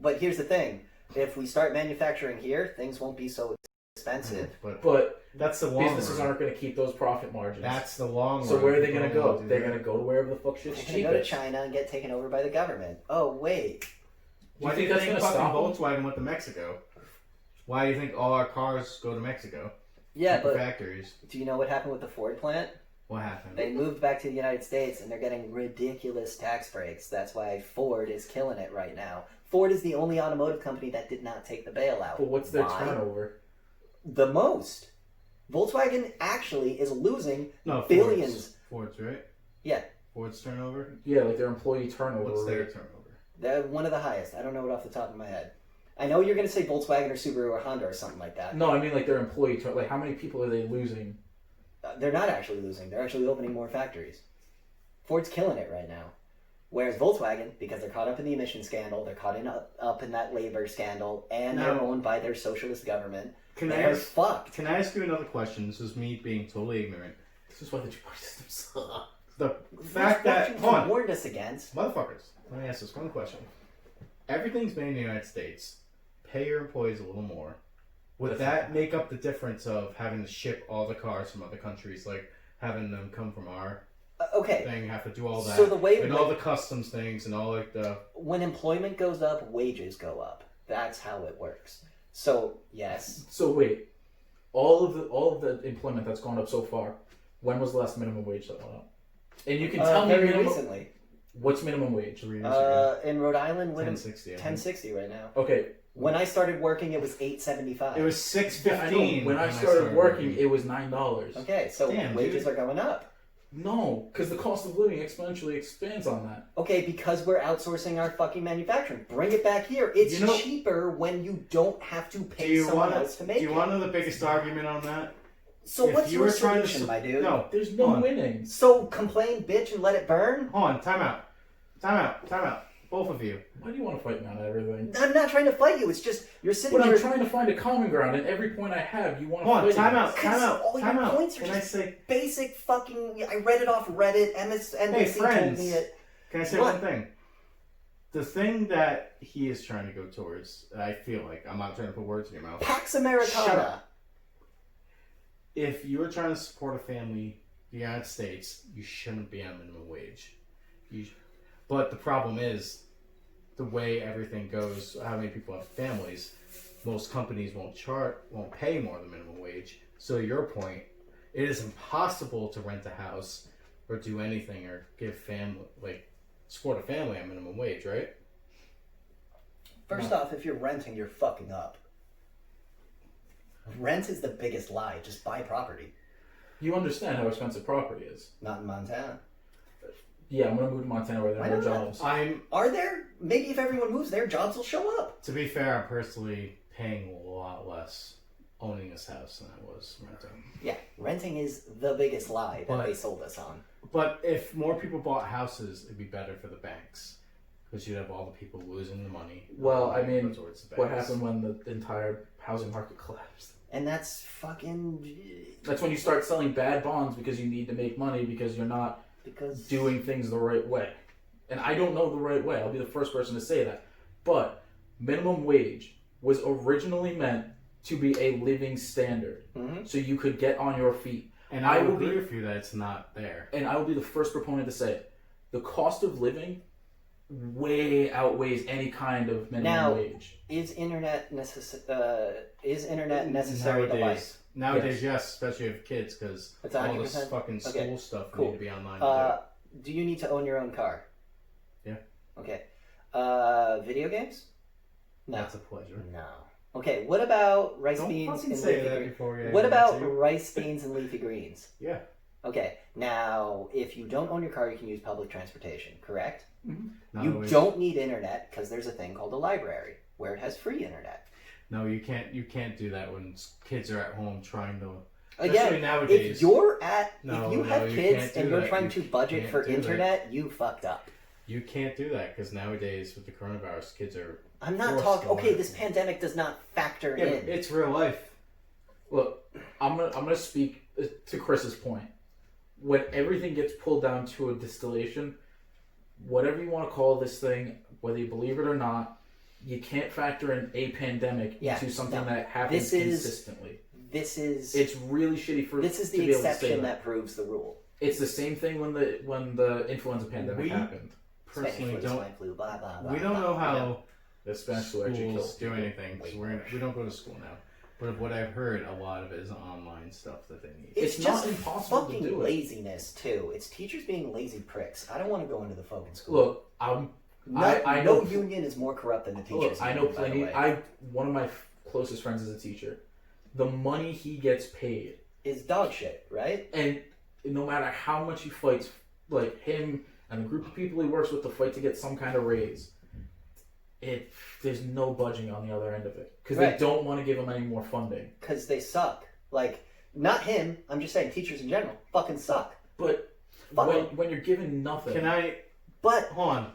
But here's the thing: if we start manufacturing here, things won't be so expensive. But That's the long businesses run. aren't gonna keep those profit margins. That's the long so run. where are they gonna People go? don't do They're that. gonna go to wherever the fuck shit's They're going to go to cheapest. China and get taken over by the government. Oh wait, Do Why you do think you that's think gonna fucking stop them? Volkswagen went to Mexico? Why do you think all our cars go to Mexico? yeah, Cheaper but factories. do you know what happened with the Ford plant? What happened? They moved back to the United States and they're getting ridiculous tax breaks. That's why Ford is killing it right now. Ford is the only automotive company that did not take the bailout. But what's their Why? turnover? The most. Volkswagen actually is losing No, billions. Ford's, right? Yeah. Ford's turnover? Yeah, like their employee turnover. What's their rate. turnover? They're one of the highest. I don't know it off the top of my head. I know you're going to say Volkswagen or Subaru or Honda or something like that. No, I mean like their employee turnover. Like how many people are they losing? They're not actually losing. They're actually opening more factories. Ford's killing it right now. Whereas Volkswagen, because they're caught up in the emission scandal, they're caught up in that labor scandal, and they're Now- owned by their socialist government. Can I They're ask? fucked. Can I ask you another question? This is me being totally ignorant. This is why the two-party system sucks. The These fact that questions hold you on, warned us against. motherfuckers. Let me ask this one question. Everything's made in the United States. Pay your employees a little more. Would that make up the difference of having to ship all the cars from other countries, like having them come from our? Okay. thing have to do all that. So the way and all the customs things and all like the when employment goes up, wages go up. That's how it works. So yes. So wait, all of the employment that's gone up so far, when was the last minimum wage that went up? And you can tell me very minimum, recently. what's minimum wage? 3 years ago. In Rhode Island, when 1060. 1060 right now. Okay, When I started working, it was $8.75. It was I know. $6.15 When I started working, it was $9. Okay, so Damn, wages dude. are going up. No, because the cost of living exponentially expands on that. Okay, because we're outsourcing our fucking manufacturing. Bring it back here. It's You know- cheaper when you don't have to Do pay you someone want else to make Do you it. want to know the biggest argument on that? So if what's you your were trying to solution, my dude? No, There's no Hold on. winning. So complain, bitch, and let it burn? hold on. Time out. Both of you. Why do you want to fight me on everything? I'm not trying to fight you. It's just you're sitting But here. I'm trying to find a common ground, and every point I have, you want to Hold on. fight Time against. out. All your points are Can I just say? basic fucking. I read it off Reddit. MSNBC told friends. me it. Can I say What? one thing? The thing that he is trying to go towards, I feel like I'm not trying to put words in your mouth. Pax Americana. Shut up. If you are trying to support a family in the United States, you shouldn't be on minimum wage. But the problem is, the way everything goes, how many people have families, most companies won't pay more than minimum wage. So your point, it is impossible to rent a house or do anything or support a family on minimum wage, right? First off, if you're renting, you're fucking up. Rent is the biggest lie. Just buy property. You understand how expensive property is. Not in Montana. Yeah, I'm gonna move to Montana where there Why are no not? jobs. Are there? Maybe if everyone moves there, jobs will show up. To be fair, I'm personally paying a lot less owning this house than I was renting. Yeah, renting is the biggest lie that But- they sold us on. But if more people bought houses, it'd be better for the banks. Because you'd have all the people losing the money. Well, I mean, go towards the What banks. happened when the entire housing market collapsed? And that's fucking... That's when you start selling bad bonds because you need to make money because you're not Because... doing things the right way. And I don't know the right way. I'll be the first person to say that. But minimum wage was originally meant to be a living standard. Mhm. So you could get on your feet. And I will will be- agree with you that it's not there. And I will be the first proponent to say it. The cost of living way outweighs any kind of minimum Now, wage. Is internet necessary to life? Nowadays, yes, especially if kids, because It's all this 100%? fucking school Okay, stuff cool. need to be online. Do you need to own your own car? Yeah. Okay. Video games? No. That's a pleasure. No. Okay, what about rice Don't beans fucking and say leafy that greens? before we What get about into- rice beans and leafy greens? Yeah. Okay, now if you don't own your car, you can use public transportation, correct? Not You always- don't need internet because there's a thing called a library where it has free internet. No, you can't. You can't do that when kids are at home trying to. Again, Especially nowadays. if you're at, No, if you no, have you kids can't do and you're that. trying You to budget can't for do that. internet, you fucked up. You can't do that because nowadays with the coronavirus, kids are. I'm not forced talking. to Okay, learn. this pandemic does not factor Yeah, in. it's real life. Look, I'm gonna speak to Chris's point. When everything gets pulled down to a distillation, whatever you want to call this thing, whether you believe it or not, you can't factor in a pandemic Yeah, into something no. that happens This is- consistently. This is It's really shitty for this is to the be able to say exception that. that proves the rule. It's the same thing when the influenza pandemic We- happened. Spanish Personally, flu, don't. swine flu, blah blah blah. We don't know blah. how The Spanish flu actually schools killed do people. anything Way because we don't go to school now. But what I've heard, a lot of it is online stuff that they need. It's It's just not impossible to fucking do it. laziness too. It's teachers being lazy pricks. I don't want to go into the fucking school. Look, I know. no union is more corrupt than the teachers. Look, I know union, by the plenty. way. One of my closest friends is a teacher. The money he gets paid, Is dog shit, right? and no matter how much he fights, like him and the group of people he works with to fight to get some kind of raise, there's no budging on the other end of it because Right. they don't want to give him any more funding. Because they suck. Like, not him. I'm just saying teachers in general fucking suck. But Fuck when, 'em. when you're given nothing, Can I But hold on?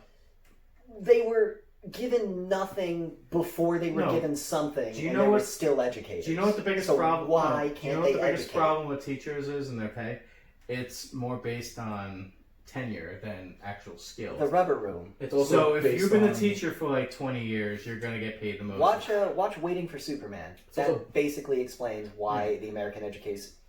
they were given nothing before they were No. given something, Do you and know they were what- still educated. Do you know what the biggest So problem? why do you can't know they what the biggest educate? problem with teachers is in their pay? It's more based on tenure than actual skills. The rubber room. it's also So if based you've been on, a teacher for like 20 years, you're gonna get paid the most. Watch Waiting for Superman. It's That also- basically explains why the American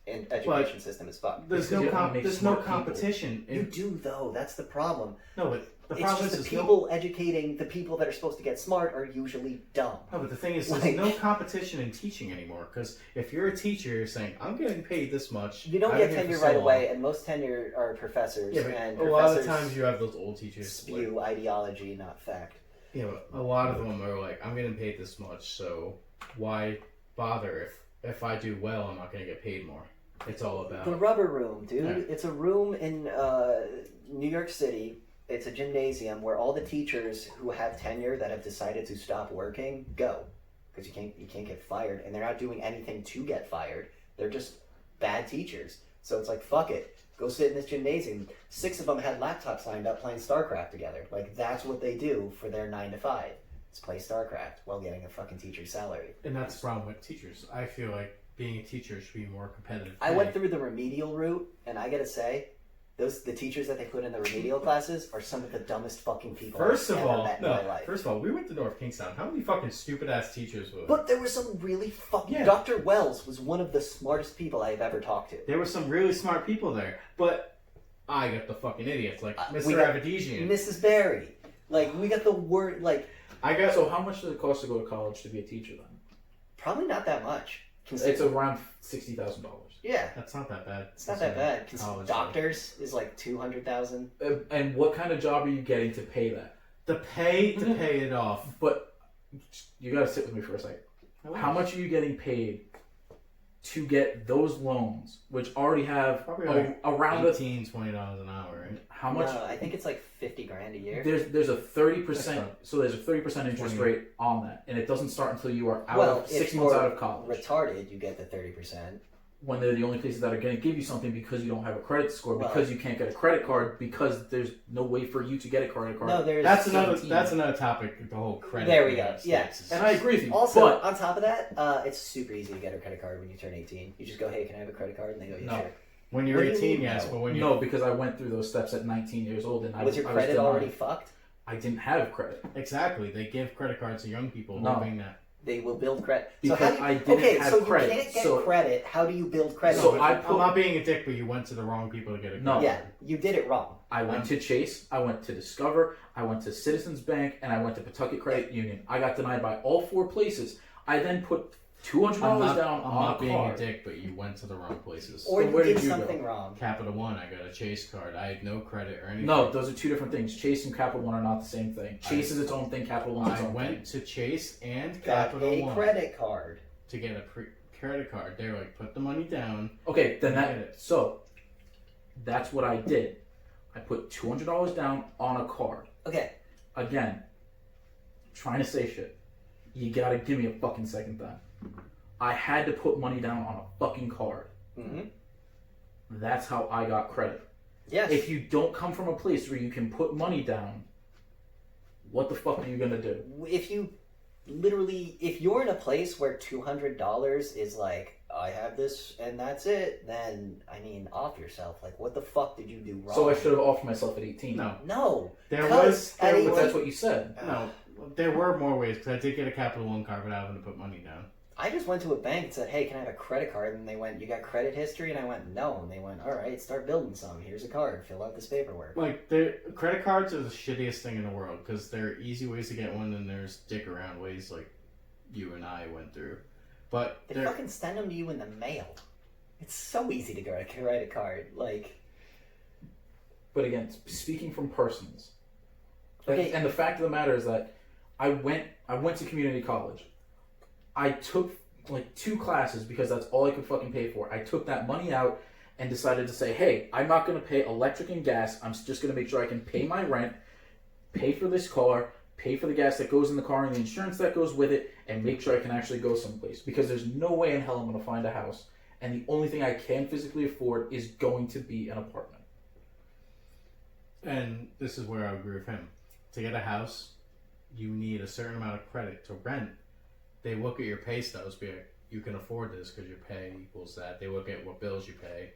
education system is fucked. There's Because you no don't make there's smart no people. competition. You do though. That's the problem. No, but the It's problem just is the there's people educating the people that are supposed to get smart are usually dumb. No, but the thing is, there's Like- no competition in teaching anymore. Because if you're a teacher, you're saying, "I'm getting paid this much." You don't I've get been here tenure for so right long." away, and most tenure are professors. Yeah, but and a lot of the professors times you have those old teachers. spew ideology, not fact. Yeah, but a lot of them are like, "I'm getting paid this much, so why bother if I do well, I'm not going to get paid more." It's all about The rubber room, dude. Yeah. It's a room in New York City. It's a gymnasium where all the teachers who have tenure that have decided to stop working go, because you can't get fired, and they're not doing anything to get fired. They're just bad teachers. So it's like, fuck it, go sit in this gymnasium. 6 of them had laptops lined up playing StarCraft together. Like that's what they do for their 9 to 5. Is play StarCraft while getting a fucking teacher's salary. And that's the problem with teachers. I feel like being a teacher should be more competitive. I went through the remedial route, and I gotta say, the teachers that they put in the remedial classes are some of the dumbest fucking people First I've of ever all, met in my life. first of all, we went to North Kingstown. How many fucking stupid ass teachers were there? But there were some really fucking. Yeah. Dr. Wells was one of the smartest people I've ever talked to. There were some really smart people there, but I got the fucking idiots like we Mr. got Avedisian. Mrs. Barry. Like, we got the word, like, I got So how much does it cost to go to college to be a teacher then? probably not that much. It's around $60,000. Yeah, That's not that bad. it's not that bad. College, Doctors is like 200,000. And what kind of job are you getting to pay that? To pay it off. But you gotta sit with me for a second. How much are you getting paid to get those loans, which already have Probably like around $18, $20 an hour, right? how much? No, I think it's like 50 grand a year. There's a 30%. That's right. So there's a 30% interest 20. rate on that, and it doesn't start until you are out Well, of if 6 months you're out of college. retarded, you get the 30%. When they're the only places that are going to give you something because you don't have a credit score, Well- because you can't get a credit card, because there's no way for you to get a credit card. No, there's That's 17. another topic. The whole credit. There we in the go. United Yeah. States is And I agree with you. Also, but on top of that, it's super easy to get a credit card when you turn 18. You just go, hey, can I have a credit card? And they go, yeah, No. sure. when you're What do you 18, mean, yes, no? but when you no, because I went through those steps at 19 years old, and Was your I credit denied. already fucked? I didn't have credit. exactly, they give credit cards to young people, No. hoping that. They will build credit. Because so how do you, I didn't okay, have so credit, you can't get so- credit. How do you build credit? So No, I I'm put- not being a dick, but you went to the wrong people to get a credit No. yeah, card. you did it wrong. I went to Chase, I went to Discover, I went to Citizens Bank, and I went to Pawtucket Credit Union. I got denied by all 4 places. I then put $200 down I'm on not a being card. a dick, but you went to the wrong places. Or So you where did did you go? something wrong. Capital One, I got a Chase card. I had no credit or anything. No, those are 2 different things. Chase and Capital One are not the same thing. Chase is its own thing, Capital One is its I own went to Chase and Got Capital a One credit card. to get a credit card. They were like, put the money down. thing. Okay, then I that. get it. So, that's what I did. I put $200 down on a card. Okay, Again, trying to say shit. You gotta give me a fucking second then. I had to put money down on a fucking card. mm-hmm. That's how I got credit. Yes. If you don't come from a place where you can put money down, what the fuck are you gonna do? if you literally, if you're in a place where $200 is like, I have this and that's it, then I mean, off yourself. Like, what the fuck did you do wrong? So I should have offered myself at 18. No. No. There Because was. at There But was that's what you said. no. There were more ways because I did get a Capital One card without having to put money down. I just went to a bank and said, hey, can I have a credit card? And they went, you got credit history? And I went, no. And they went, all right, start building some. Here's a card. Fill out this paperwork. Like, credit cards are the shittiest thing in the world because they're easy ways to get one, and there's dick around ways like you and I went through. But They they're fucking send them to you in the mail. It's so easy to get a credit card. Like, But again, speaking from persons, Okay. and the fact of the matter is that I went to community college. I took like 2 classes because that's all I could fucking pay for. I took that money out and decided to say, hey, I'm not going to pay electric and gas. I'm just going to make sure I can pay my rent, pay for this car, pay for the gas that goes in the car and the insurance that goes with it, and make sure I can actually go someplace. Because there's no way in hell I'm going to find a house. And the only thing I can physically afford is going to be an apartment. and this is where I agree with him. To get a house, you need a certain amount of credit. To rent, they look at your pay stubs, be like, you can afford this because your pay equals that. They look at what bills you pay,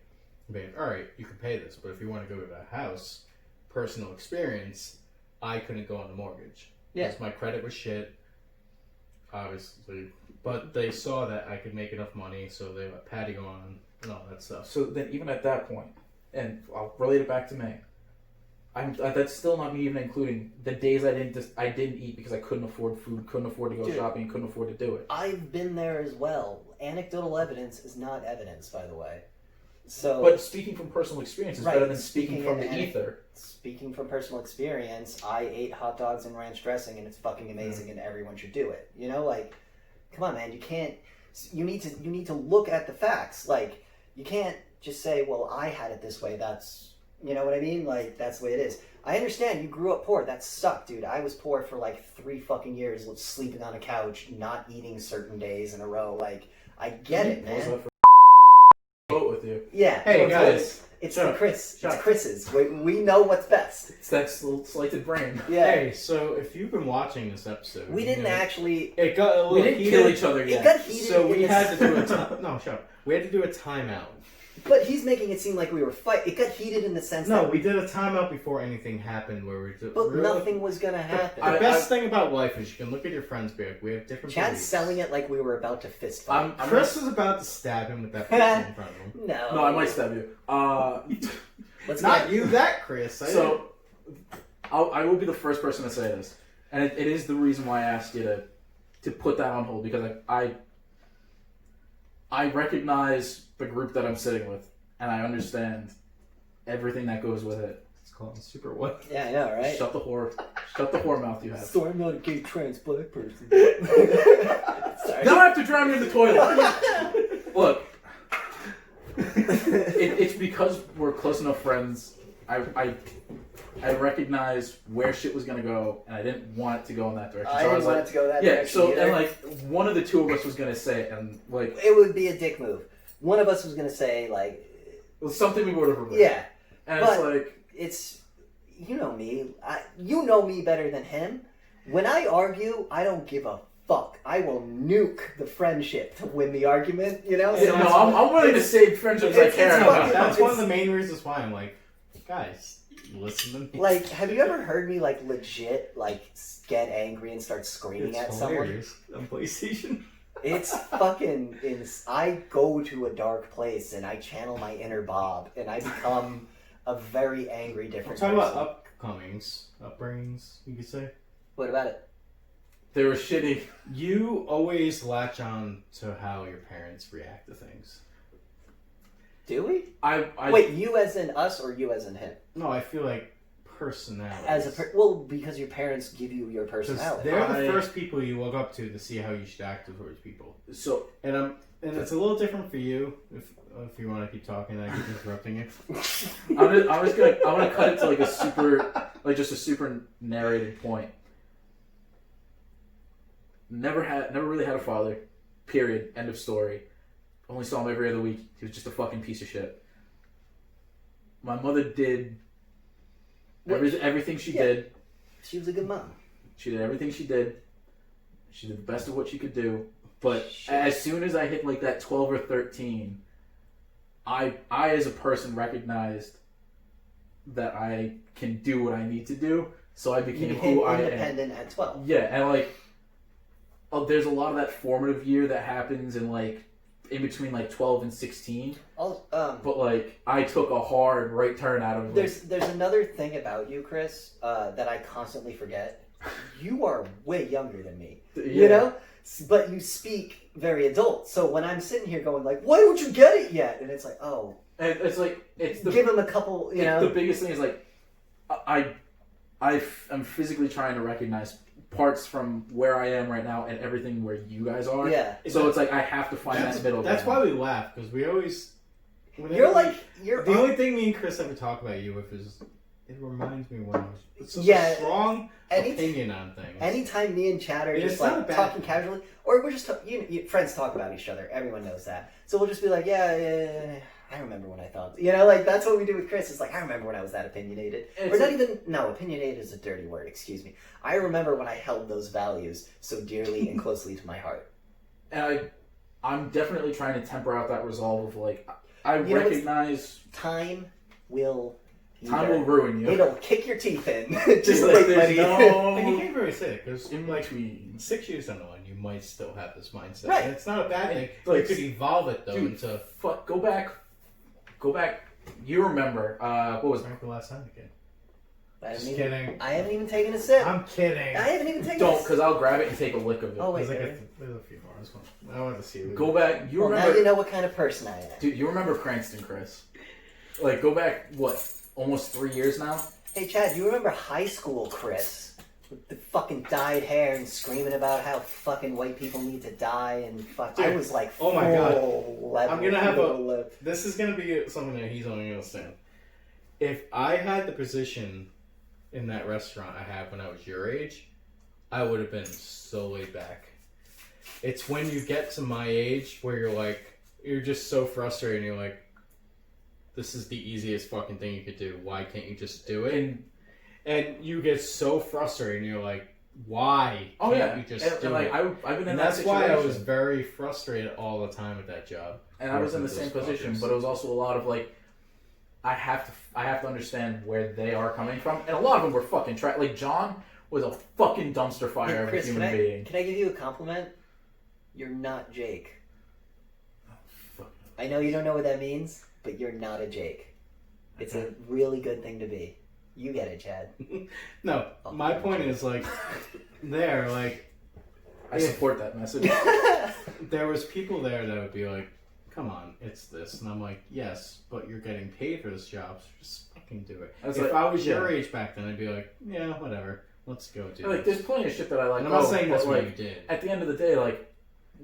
and be like, all right, you can pay this. But if you want to go to a house, personal experience, I couldn't go on the mortgage. Yeah. Because my credit was shit. obviously, but they saw that I could make enough money, so they let Patty go on and all that stuff. So then, even at that point, and I'll relate it back to me. That's still not me even including the days I didn't eat because I couldn't afford food, couldn't afford to go shopping, couldn't afford to do it. I've been there as well. Anecdotal evidence is not evidence, by the way. So, but speaking from personal experience is better than speaking from the ether. Speaking from personal experience, I ate hot dogs and ranch dressing, and it's fucking amazing, and everyone should do it. You know, like, come on, man, you can't. You need to look at the facts. Like, you can't just say, "Well, I had it this way." That's, you know what I mean? Like, that's the way it is. I understand you grew up poor. That sucked, dude. I was poor for like 3 fucking years, sleeping on a couch, not eating certain days in a row. Like, I get it, man. Vote with you. Yeah. Hey guys, it's the Chris. It's Chris's. We know what's best. It's that little slighted brain. Yeah. Hey, so if you've been watching this episode, We didn't actually. It got a little We didn't heated. kill each other It yet. got heated. So we in had to this- do a no, shut up. We had to do a timeout. But he's making it seem like we were fighting. It got heated in the sense No, that. we did a timeout before anything happened. Where we did. But nothing was gonna happen. The best thing about life is you can look at your friends, be like, we have different. Chad's beliefs. selling it like we were about to fist fight. Chris was about to stab him with that pistol in front of him. No. No, I might stab you. Let's Not get- you, that Chris. So, I will be the first person to say this, and it is the reason why I asked you to put that on hold, because I recognize the group that I'm sitting with, and I understand everything that goes with it. It's called super what? Yeah, I know, right? Shut the whore mouth you have. So I'm not a gay trans black person. Sorry. Now I have to drown you in the toilet. Look, it's because we're close enough friends. I recognize where shit was gonna go, and I didn't want it to go in that direction. I So didn't was want like, it to go that yeah. direction. So either. and like one of the two of us was gonna say it, and like it would be a dick move. One of us was gonna say like, it was something we would have regretted. yeah, And but- it's like, it's, you know me. You know me better than him. When I argue, I don't give a fuck. I will nuke the friendship to win the argument. You know. So I'm willing to save friendships I it's care fucking- about. That's one of the main reasons why I'm like, guys, listen to me. Like, have you ever heard me like legit like get angry and start screaming at hilarious on PlayStation. someone? It's fucking. I go to a dark place and I channel my inner Bob and I become a very angry, I'm different talking person. about upbringings, you could say. What about it? They were shitty. You always latch on to how your parents react to things. Do we? I Wait, you as in us or you as in him? No, I feel like personality. Well, because your parents give you your Because personality. they're the first people you look up to see how you should act towards people. so And it's a little different for you. If you want to keep talking, I keep interrupting you. I'm gonna cut it to like a super narrated point. Never really had a father. Period. End of story. Only saw him every other week. He was just a fucking piece of shit. My mother did everything she did. She was a good mom. She did everything she did. She did the best of what she could do. But as soon as I hit like that 12 or 13, I as a person recognized that I can do what I need to do. So I became You became who I am. independent at 12. Yeah, and like, there's a lot of that formative year that happens in like, in between like 12 and 16. But like, I took a hard right turn out of. There's another thing about you, Chris, that I constantly forget. You are way younger than me. Yeah. You know, but you speak very adult. So when I'm sitting here going like, "Why don't you get it yet?" and it's like, "Oh," And it's like give him a couple. You know, the biggest thing is like, I'm physically trying to recognize parts from where I am right now and everything where you guys are. Yeah. So it's like I have to find that middle. That's ground. why we laugh, because we always. you're The only thing me and Chris ever talk about you with is it reminds me when I was. It's such Yeah, a strong any- opinion on things. Anytime me and Chad are Yeah, just it's not like a bad talking thing. casually, or we're just friends talk about each other. Everyone knows that. So we'll just be like, yeah, I remember when I thought, like that's what we do with Chris. It's like I remember when I was that opinionated, It's or not even. No, opinionated is a dirty word. Excuse me. I remember when I held those values so dearly and closely to my heart. And I'm definitely trying to temper out that resolve of like I You know, recognize Time will. time will ruin you. It'll kick your teeth in. Just Just like wait, there's buddy. And you no can't really say it, because in like between. 6 years down the line, you might still have this mindset. Right. And it's not a bad thing. Like, You could evolve it though dude, into. Fuck. Go back. You remember? What was it? Drink the last time again. Just kidding. I haven't even taken a sip. I'm kidding. I haven't even taken a Don't, sip. because I'll grab it and take a lick of it. Oh, wait. There's a few more. I wanted to see it. Go back. You Well, remember? now you know what kind of person I am. Dude, you remember Cranston, Chris? Like, go back, what, almost 3 years now? Hey, Chad, you remember high school Chris? With the fucking dyed hair and screaming about how fucking white people need to die and fuck. Dude, I was like, oh my God. level, I'm gonna have a- lip. This is gonna be something that he's only gonna understand. If I had the position in that restaurant I had when I was your age, I would have been so laid back. It's when you get to my age where you're just so frustrated and you're like, this is the easiest fucking thing you could do. Why can't you just do it? And you get so frustrated and you're like, why can't you just do like, it? I've been in And that that's situation. why I was very frustrated all the time at that job. And I was in the Working same with those position, fuckers. but it was also a lot of like, I have to understand where they are coming from, and a lot of them were fucking like John was a fucking dumpster fire of a Chris, human being. can I give you a compliment? You're not Jake. Fuck. I know you don't know what that means, but you're not a Jake. It's a really good thing to be. You get it, Chad. No, my point is like, I support that message. there was people there that would be like, come on, it's this. And I'm like, yes, but you're getting paid for this job, so just fucking do it. That's If like- I was yeah. your age back then, I'd be like, yeah, whatever. Let's go do Like, it. there's plenty of shit that I like. And I'm not saying that's but, what like, you did. at the end of the day, like,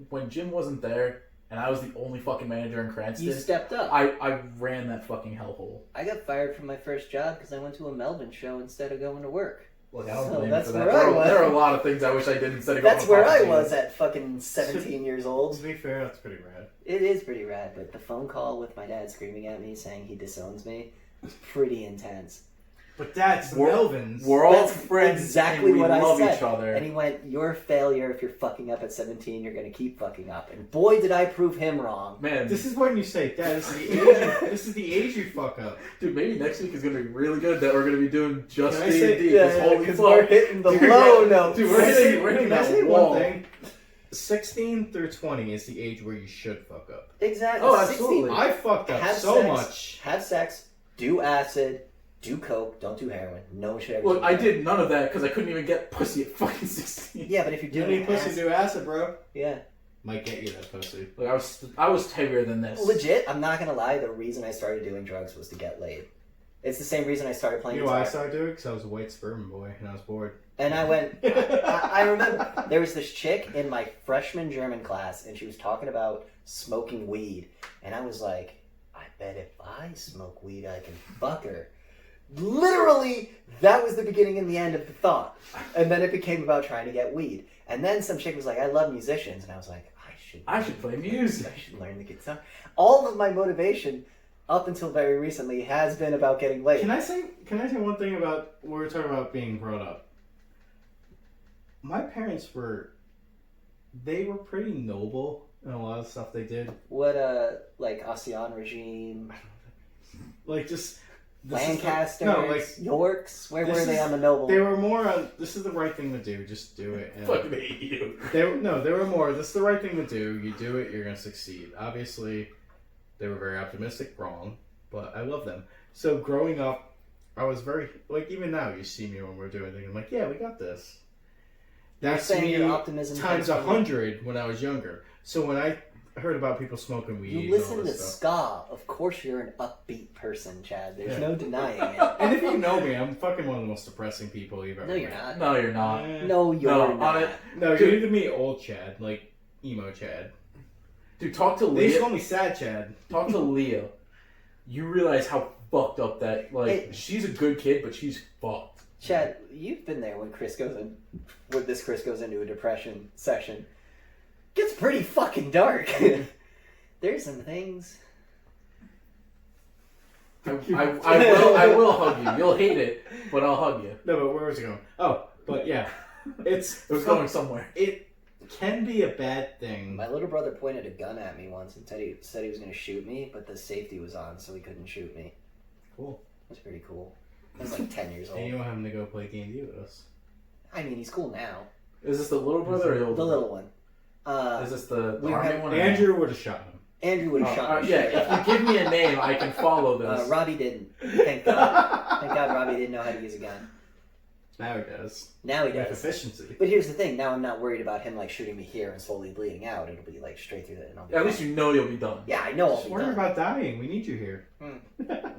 when Jim wasn't there, and I was the only fucking manager in Cranston, You stepped up. I ran that fucking hellhole. I got fired from my first job because I went to a Melvin show instead of going to work. Look, I don't So blame you that's for that. where I was. There are a lot of things I wish I did instead of going That's to where I college. was at fucking 17 years To old. be fair, that's pretty rad. It is pretty rad, but the phone call with my dad screaming at me saying he disowns me was pretty intense. But that's We're- Melvin's. We're all That's friends exactly and we what I love said. each other. And he went, "You're a failure if you're fucking up at 17. You're going to keep fucking up." And boy, did I prove him wrong. Man, This is when you say, Dad, this is the age you fuck up. dude, maybe next week is going to be really good that we're going to be doing just Can I say- D&D. Yeah, Because holy because fuck. we're hitting the Dude, low yeah. notes. Dude, Can I say, we're hitting can I that say wall. one thing? 16 through 20 is the age where you should fuck up. Exactly. Oh, 16. absolutely. I fucked up Have so sex, much. Have sex. Do acid. Do coke. Don't do heroin. No one should ever. Look, do I that. did none of that because I couldn't even get pussy at fucking 16. Yeah, but if you're You doing need pussy acid, to do acid, bro. yeah, Might get you that pussy. Like, I was heavier than this. legit. I'm not gonna lie. The reason I started doing drugs was to get laid. It's the same reason I started playing You know why I guitar. started doing it? Because I was a white sperm boy and I was bored. And I went. I remember there was this chick in my freshman German class, and she was talking about smoking weed, and I was like, I bet if I smoke weed, I can fuck her. Literally, that was the beginning and the end of the thought. And then it became about trying to get weed. And then some chick was like, I love musicians. And I was like, I should play music. I should learn the guitar. All of my motivation, up until very recently, has been about getting laid. Can I say one thing about we were talking about being brought up? My parents were pretty noble in a lot of stuff they did. What, like, Ossian regime, Like just Lancaster, like Yorks? Where this were they is- on the noble? they were more on this is the right thing to do, just do it. And Fucking hate you. they were more this is the right thing to do, you do it, you're gonna succeed. Obviously they were very optimistic, wrong, but I love them. So growing up I was very like even now you see me when we're doing things, I'm like, yeah, we got this. You're That's saying me your optimism times comes from- 100 when I was younger. So when I heard about people smoking weed, You listen and all to this stuff, ska. Of course you're an upbeat person, Chad. There's Yeah. no denying it. and if you know me, I'm fucking one of the most depressing people you've ever No, you're met. not. No, you're not. No, you're No, not. on it. No, Dude. you need to meet old Chad, like emo Chad. Dude, talk to They used to Leah. call me sad Chad. Talk to Leah. You realize how fucked up that, like, Hey. she's a good kid, but she's fucked. Chad, you've been there when Chris goes into a depression session. Gets pretty fucking dark. There's some things. I will hug you. You'll hate it, but I'll hug you. No, but where was it going? Oh, but yeah, It was going somewhere. It can be a bad thing. My little brother pointed a gun at me once and said he was going to shoot me, but the safety was on, so he couldn't shoot me. Cool. That's pretty cool. I was like 10 years And you old. don't have him to go play D&D with us. I mean, he's cool now. Is this the little brother or the older? The little one. Is this the we army have- one? Andrew would have shot him. Andrew would have shot me. Yeah, if you give me a name, I can follow this. Robbie didn't. Thank God. Thank God Robbie didn't know how to use a gun. Now he does. Now he With does. efficiency. But here's the thing. Now I'm not worried about him like shooting me here and slowly bleeding out. It'll be like straight through the. And I'll be At least fine. you know you'll be done. Yeah, I know I'll Just be worry done. about dying. We need you here.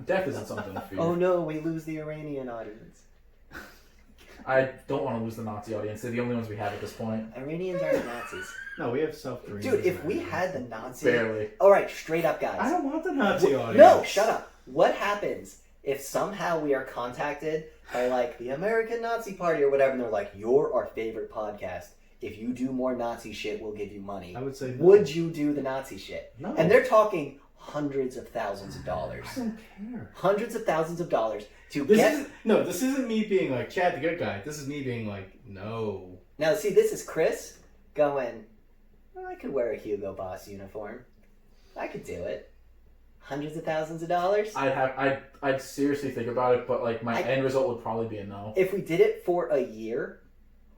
Death isn't something to fear. Oh no, we lose the Iranian audience. I don't want to lose the Nazi audience. They're the only ones we have at this point. Iranians aren't Nazis. No, we have self-dreams. Dude, if we had the Nazi... Barely. Alright, straight up, guys. I don't want the Nazi audience. No, shut up. What happens if somehow we are contacted by, like, the American Nazi Party or whatever, and they're like, you're our favorite podcast. If you do more Nazi shit, we'll give you money. I would say no. Would you do the Nazi shit? No. And they're talking hundreds of thousands of dollars. I don't care. Hundreds of thousands of dollars to This get... isn't me being like Chad the good guy. This is me being like, no. Now, see, this is Chris going, I could wear a Hugo Boss uniform. I could do it. Hundreds of thousands of dollars. I'd seriously think about it, but like my end result would probably be a no. If we did it for a year...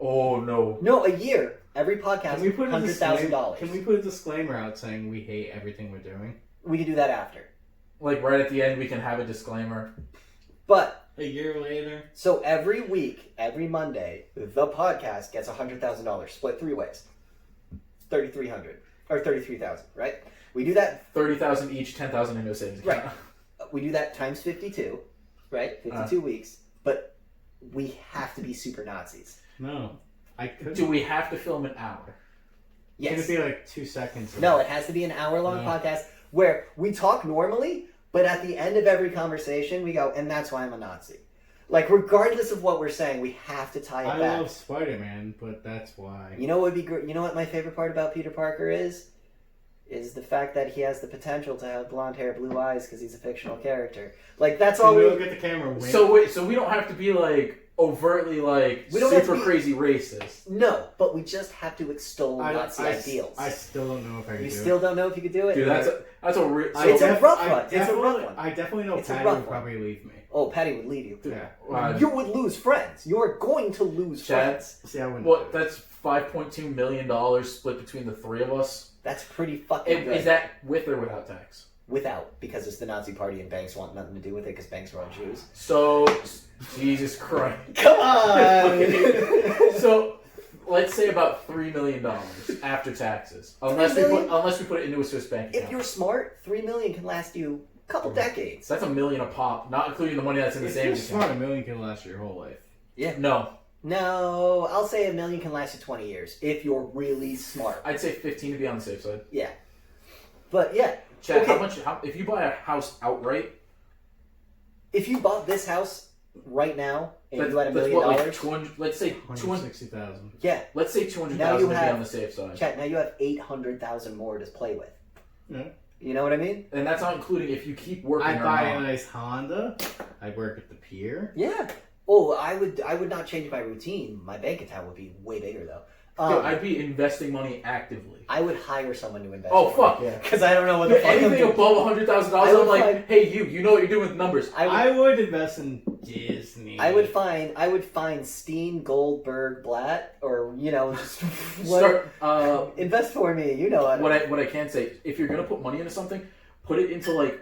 Oh no. No, a year. Every podcast, Can we put $100,000. Can we put a disclaimer out saying we hate everything we're doing? We can do that after. Like right at the end, we can have a disclaimer. But, A year later? so every week, every Monday, the podcast gets $100,000, split three ways. 3,300. Or 33,000, right? We do that, 30,000 each, 10,000 into a savings account. we do that times 52, right? 52 weeks. But we have to be super Nazis. No. I could. Do we have to film an hour? Yes. Can it be like 2 seconds? No, it has to be an hour-long No. podcast where we talk normally, but at the end of every conversation, we go, and that's why I'm a Nazi. Like, regardless of what we're saying, we have to tie it I back. love Spider-Man, but that's why. You know what would be great? You know what my favorite part about Peter Parker is? Is the fact that he has the potential to have blonde hair, blue eyes, because he's a fictional character. Like, that's all Can we we... look at the camera? Wink? So wait, so we don't have to be like overtly like We don't have super to be- crazy racist. No, but we just have to extol Nazi ideals. I still don't know if I can You do still it. don't know if you could do it? Dude, that's a real. It's a rough one. It's a definitely- rough one. I definitely know It's a Patty rough would one. probably leave me. Oh, Patty would leave you. Yeah. You would lose friends. You are going to lose Chad? friends. See, I wouldn't. What? That's $5.2 million split between the three of us. That's pretty fucking good. Is that with or without tax? Without, because it's the Nazi Party and banks want nothing to do with it because banks run Jews. So, Jesus Christ. Come on! Okay. So, let's say about $3 million after taxes, unless we put it into a Swiss bank account. If you're smart, $3 million can last you a couple decades. So that's $1 million a pop, not including the money that's in the If you're savings smart, account. $1 million can last your whole life. Yeah. No, No, I'll say $1 million can last you 20 years if you're really smart. I'd say 15 to be on the safe side. Yeah. But yeah, Chad, Okay. if you buy a house outright, if you bought this house right now and you had $1 million, what, like 200, let's say 200, 160,000. yeah, let's say Now 200,000 you to be have- on the safe side. Chat, now you have 800,000 more to play with. Yeah. You know what I mean? And that's not including if you keep working I or buy a not. nice Honda. I work at the pier. Yeah. Oh, I would not change my routine. My bank account would be way bigger though. Dude, I'd be investing money actively. I would hire someone to invest. Oh, fuck yeah. Because I don't know what the Dude, fuck I'm anything doing. above $100,000, I I'm would like, find- hey, you know what you're doing with numbers. I would invest in Disney. I would find Steen Goldberg Blatt or just Start, invest for me. You know what I can say, if you're gonna put money into something, put it into like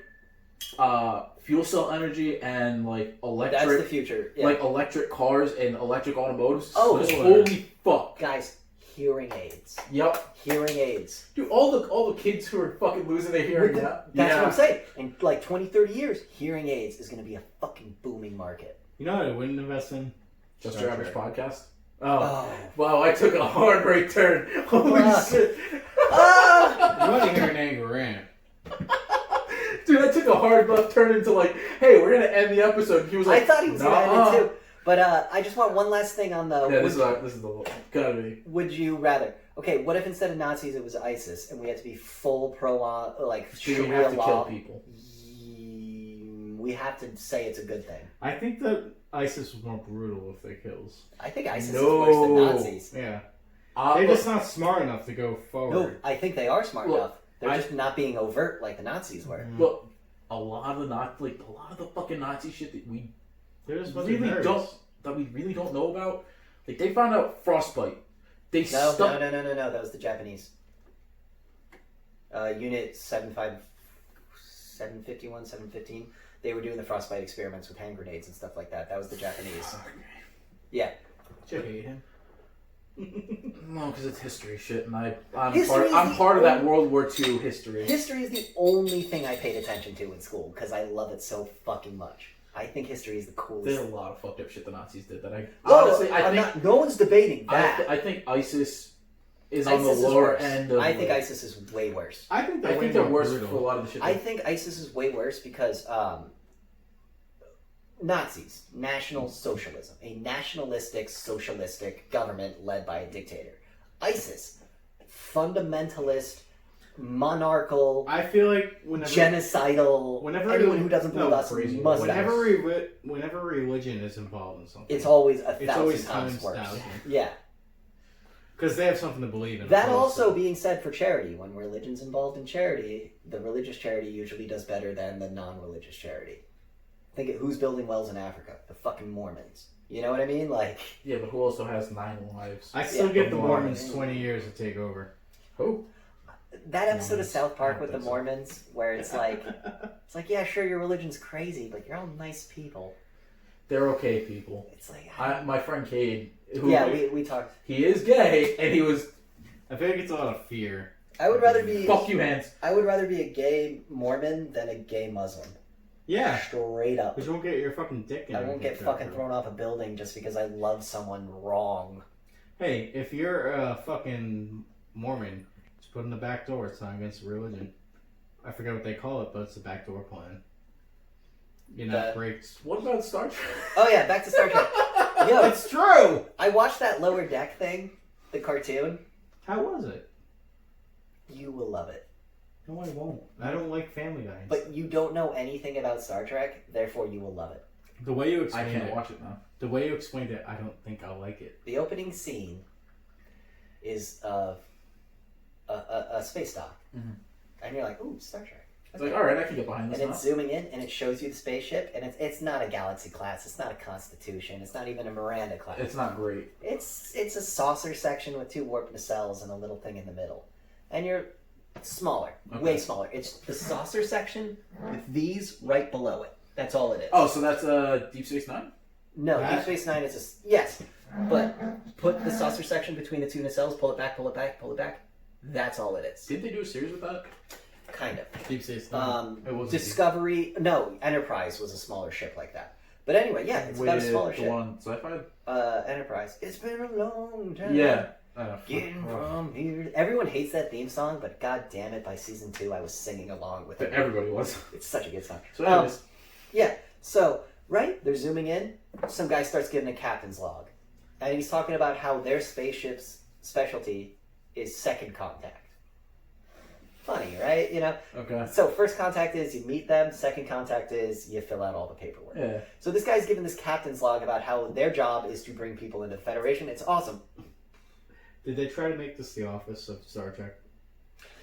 fuel cell energy and like electric, that's the future. Yeah. like electric cars and electric automotives. Oh, Because Lord. holy fuck! Guys, hearing aids. Yep, Hearing aids. dude, all the kids who are fucking losing their hearing. That's what I'm saying. In like 20, 30 years, hearing aids is going to be a fucking booming market. You know what I wouldn't invest in? Just Star your average Trek. podcast. Oh. Wow, I took a hard right turn. Holy Fuck. shit. Ah! You want to hear an angry rant? Dude, I took a hard left turn into like, hey, we're gonna end the episode. He was like, I thought he was going to "Nah." end it too. But I just want one last thing on the... Yeah, this is the gotta be. Would you rather? Okay, what if instead of Nazis it was ISIS and we had to be full pro like Do we Sharia have to law? kill people? We have to say it's a good thing. I think that ISIS was more brutal if they kills. I think ISIS No. is worse than Nazis. Yeah. Look, They're just not smart enough to go No, forward. I think they are smart Look, enough. They're just not being overt like the Nazis were. look, a lot of the fucking Nazi shit that we They're just fucking really nerds. don't know about. Like they found out frostbite They No, stuck. no. That was the Japanese. Unit 751, 715. They were doing the frostbite experiments with hand grenades and stuff like that. That was the Japanese. Yeah. Did you hate him? No, because it's history shit, and I'm History part, is part of that only- World War II history. History is the only thing I paid attention to in school because I love it so fucking much. I think history is the coolest. There's a lot of fucked up shit the Nazis did that I No, honestly I I'm think not, no one's debating that. I think ISIS is on ISIS the is lower worse. end of. I think ISIS is way worse. I think I they're, think way they're more worse brutal. for a lot of the shit. I think ISIS is way worse because Nazis, National Socialism, a nationalistic, socialistic government led by a dictator. ISIS, fundamentalist, monarchical, I feel like whenever genocidal. whenever anyone who doesn't believe us crazy. must die. whenever religion is involved in something, It's always a it's thousand always times times worse. 1,000. Yeah. Because they have something to believe in. That opposed also to- being said for charity. When religion's involved in charity, the religious charity usually does better than the non-religious charity. Think of who's building wells in Africa? The fucking Mormons. You know what I mean? Like, Yeah, but who also has 9 lives? I still Yeah, give the the Mormons Mormons. 20 years to take over. Who? that episode of Mormons. South I Park don't with the think so. Mormons, where it's like, yeah, sure, your religion's crazy, but you're all nice people. They're okay people. It's like, My friend Cade, who yeah, we talked. he is gay, and he was I feel like it's a lot of fear. I would rather be. fuck you, hands. I would rather be a gay Mormon than a gay Muslim. Yeah, Straight up. because you won't get your fucking dick in. I won't get anything, fucking bro. thrown off a building just because I love someone wrong. Hey, if you're a fucking Mormon, just put in the back door. It's not against religion. I forget what they call it, but it's the backdoor plan. You know, The- breaks. What about Star Trek? Oh yeah, back to Star Trek. Yo, It's true. I watched that Lower Deck thing, the cartoon. How was it? You will love it. No, I won't. I don't like Family Guy. But you don't know anything about Star Trek, therefore you will love it. the way you I explained can't it, watch it now. the way you explained it, I don't think I'll like it. The opening scene is of a space dock. Mhm. And you're like, ooh, Star Trek. It's like, all right, I can get behind this And now. it's zooming in, and it shows you the spaceship, and it's not a Galaxy class, it's not a Constitution, it's not even a Miranda class. It's not great. It's a saucer section with 2 warp nacelles and a little thing in the middle. And you're smaller, Okay. way smaller. It's the saucer section with these right below it. That's all it is. Oh, so that's Deep Space Nine? No, That- Deep Space Nine is yes, but put the saucer section between the 2 nacelles, pull it back, pull it back, pull it back. That's all it is. Did they do a series with that? Kind of. Deep Space It wasn't Discovery. No, Enterprise was a smaller ship like that. But anyway, yeah, it's about a With smaller the ship. one sci-fi? Enterprise. It's been a long time. Yeah. Getting from here. Everyone hates that theme song, but god damn it, by season 2 I was singing along with it. Everybody was. It's such a good song. So anyways, Yeah, so, right, they're zooming in. Some guy starts giving a captain's log. And he's talking about how their spaceship's specialty is second contact. Funny, right? You know? okay. So, first contact is you meet them, second contact is you fill out all the paperwork. Yeah. So, this guy's giving this captain's log about how their job is to bring people into the Federation. It's awesome. Did they try to make this the office of Star Trek?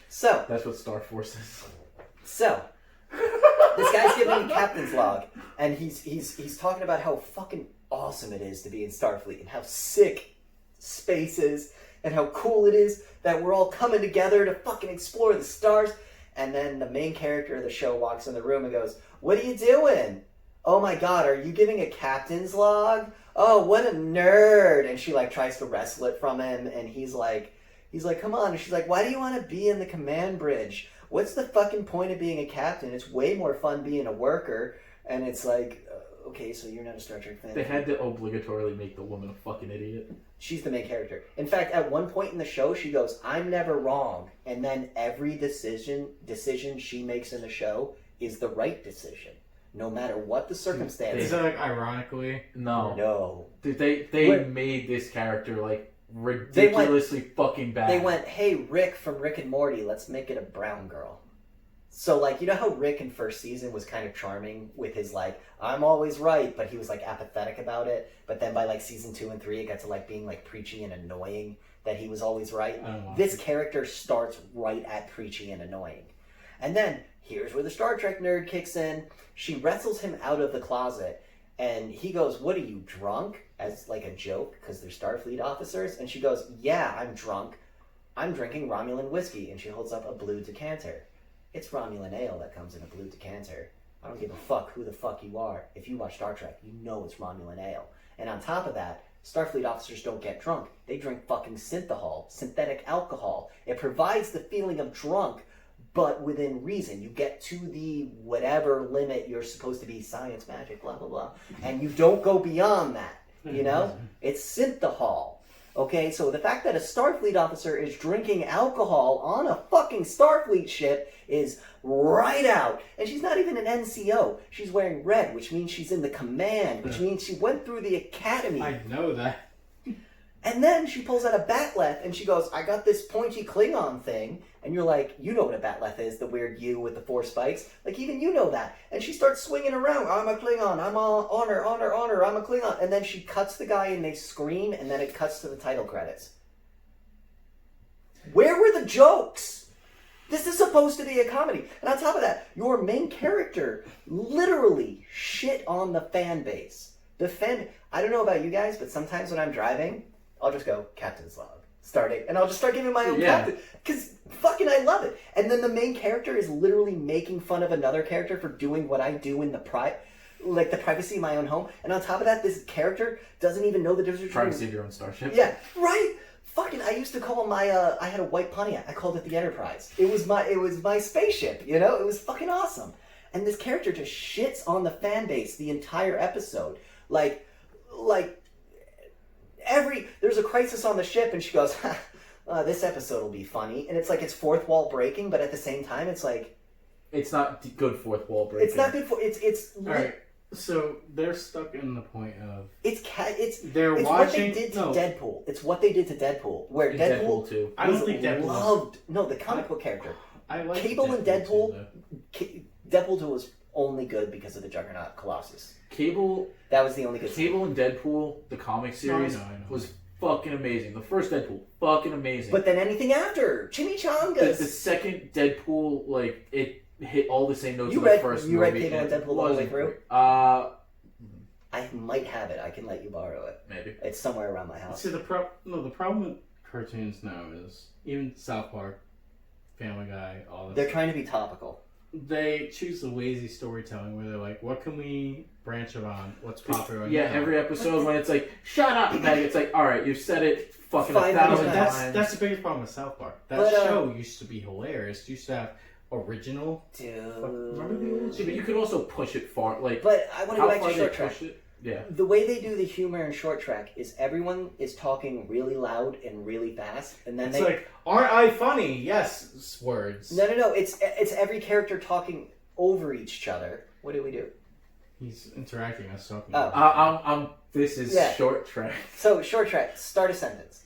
So, That's what Star Force is. this guy's giving a captain's log, and he's talking about how fucking awesome it is to be in Starfleet, and how sick space is, and how cool it is that we're all coming together to fucking explore the stars. And then the main character of the show walks in the room and goes, "What are you doing? Oh my god, are you giving a captain's log? Oh, what a nerd!" And she like tries to wrestle it from him, and he's like, "Come on!" And she's like, "Why do you want to be in the command bridge? What's the fucking point of being a captain? It's way more fun being a worker." And it's like, okay, so you're not a Star Trek fan. They had to obligatorily make the woman a fucking idiot. She's the main character. In fact, at one point in the show, she goes, "I'm never wrong," and then every decision she makes in the show is the right decision, no matter what the circumstances. Is that like ironically? No. No. Dude, they What- made this character like ridiculously fucking bad. They went, "Hey, Rick from Rick and Morty, let's make it a brown girl." So, like, you know how Rick in first season was kind of charming with his, like, "I'm always right," but he was, like, apathetic about it. But then by, like, season 2 and 3, it got to, like, being, like, preachy and annoying that he was always right. I don't want This character starts right at preachy and annoying. And then, here's where the Star Trek nerd kicks in. She wrestles him out of the closet, And he goes, "What are you, drunk?" As like a joke, because they're Starfleet officers. And she goes, "Yeah, I'm drunk. I'm drinking Romulan whiskey." And she holds up a blue decanter. It's Romulan ale that comes in a blue decanter. I don't give a fuck who the fuck you are. If you watch Star Trek, you know it's Romulan ale. And on top of that, Starfleet officers don't get drunk. They drink fucking synthahol, synthetic alcohol. It provides the feeling of drunk, but within reason. You get to the whatever limit you're supposed to be, science, magic, blah, blah, blah. And you don't go beyond that, you know? It's synthahol. Okay, so the fact that a Starfleet officer is drinking alcohol on a fucking Starfleet ship is right out. And she's not even an NCO. She's wearing red, which means she's in the command, which means she went through the academy. I know that. And then she pulls out a batleth and she goes, "I got this pointy Klingon thing." And you're like, you know what a batleth is, the weird U with the 4 spikes. Like, even you know that. And she starts swinging around. "I'm a Klingon. I'm a honor, honor, honor. I'm a Klingon." And then she cuts the guy and they scream, and then it cuts to the title credits. Where were the jokes? This is supposed to be a comedy. And on top of that, your main character literally shit on the fan base. I don't know about you guys, but sometimes when I'm driving, I'll just go, "Captain's log." Starting, and I'll just start giving my own captain. Because fucking I love it. And then the main character is literally making fun of another character for doing what I do in the privacy of my own home. And on top of that, this character doesn't even know the difference between... Privacy of your own starship. Yeah, right? Fucking, I used to call my, I had a white Pontiac. I called it the Enterprise. It was my spaceship, you know? It was fucking awesome. And this character just shits on the fan base the entire episode. There's a crisis on the ship, and she goes, "This episode will be funny." And it's like, it's fourth wall breaking, but at the same time, it's like... It's not good fourth wall breaking. It's not good for... It's Alright, so they're stuck in the point of... It's watching... what they did to Deadpool. It's what they did to Deadpool. Where Deadpool too. I don't think Deadpool loved... No, the comic book character. I like Cable and Deadpool... too, Deadpool 2 was only good because of the Juggernaut Colossus. Cable... That was the only good Cable and Deadpool, the comic series, I know. was fucking amazing. The first Deadpool, fucking amazing. But then anything after, the Chimichangas. second Deadpool, like, it hit all the same notes You of read- the first you movie. read Cable and it Deadpool all the way wasn't through? great. I might have it. I can let you borrow it. Maybe. It's somewhere around my house. See, the problem with cartoons now is, even South Park, Family Guy, all this... They're trying to be topical. They choose the lazy storytelling where they're like, what can we branch it on? What's popular right Yeah, now? every episode when it's like, "Shut up, Meg," it's like, alright, you've said it fucking 500 1,000 times. times. That's the biggest problem with South Park. That But, show used to be hilarious. It used to have original... Dude. Remember the old Yeah, but you could also push it far. Like, But I want to how go back far to they Short Track. push it. Yeah. The way they do the humor in Short Track is everyone is talking really loud and really fast, and then It's like, aren't I funny? Yes, words. No. It's every character talking over each other. What do we do? He's interacting us talking. Oh. This is Yeah. Short Track. So Short Track, start a sentence.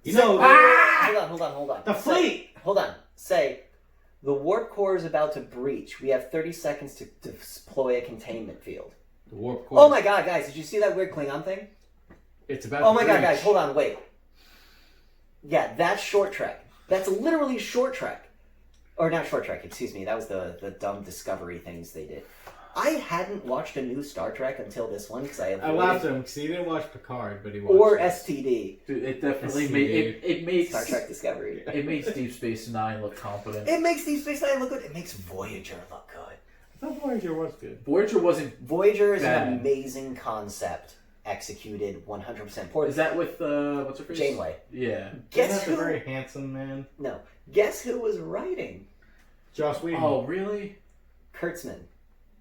You Say- know, Hold on. the Say- fleet! Hold on. Say, "The warp core is about to breach. We have 30 seconds to deploy a containment field." The warp core. Oh my god, guys, did you see that weird Klingon thing? It's about Oh to my god, breach. guys, hold on, wait. Yeah, that's Short Track. That's literally Short Track. Or not Short Track, excuse me. That was the dumb Discovery things they did. I hadn't watched a new Star Trek until this one because I I laughed at him because he didn't watch Picard, but he watched Or it. STD, Dude, it definitely SCD. made it makes Star Trek Discovery. it makes Deep Space Nine look competent. It makes Deep Space Nine look good. It makes Voyager look good. I thought Voyager was good. Voyager wasn't. Voyager is Bad. an amazing concept, executed 100% poorly. Is that with what's her face? Janeway. Yeah. Guess Isn't that who? the very handsome man? No. Guess who was writing? Joss Whedon. Oh really? Kurtzman.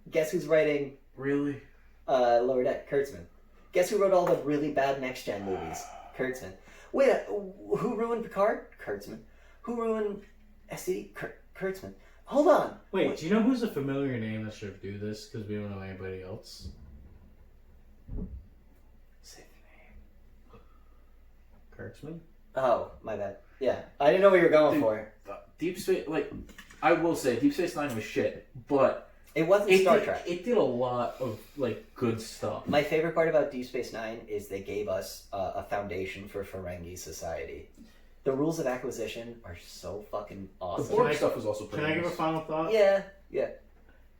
Guess who's writing Really? Lower Deck? Kurtzman. Guess who wrote all the really bad Next Gen movies? Kurtzman. Wait, who ruined Picard? Kurtzman. Who ruined SCD? Kurtzman. Hold on. Wait, do you know who's a familiar name that should do this? Because we don't know anybody else. Say the name. Kurtzman? Oh, my bad. Yeah, I didn't know what you were going Dude. for. Deep Space, like, I will say, Deep Space Nine was shit, but It wasn't it Star did, Trek. it did a lot of like good stuff. My favorite part about Deep Space Nine is they gave us a foundation for Ferengi society. The rules of acquisition are so fucking The awesome. Borg Can I- stuff was also pretty Can I give a nice. final thought? Yeah.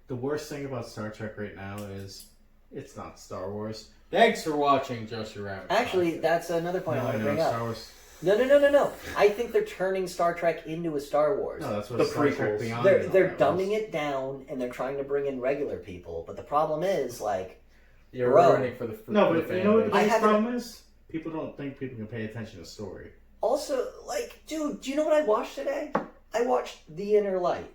The worst thing about Star Trek right now is It's not Star Wars. Thanks for watching Joshua Rabbit. Actually, Podcast. that's another point I want to bring Star up. Wars. No. I think they're turning Star Trek into a Star Wars. No, that's what The Star Trek prequels. Beyond They're is all they're that was. dumbing it down and they're trying to bring in regular people. But the problem is, like, You're Bro. ruining for the No, for but the you know what the I biggest haven't- problem is? People don't think people can pay attention to story. also, like, dude, do you know what I watched today? I watched The Inner Light.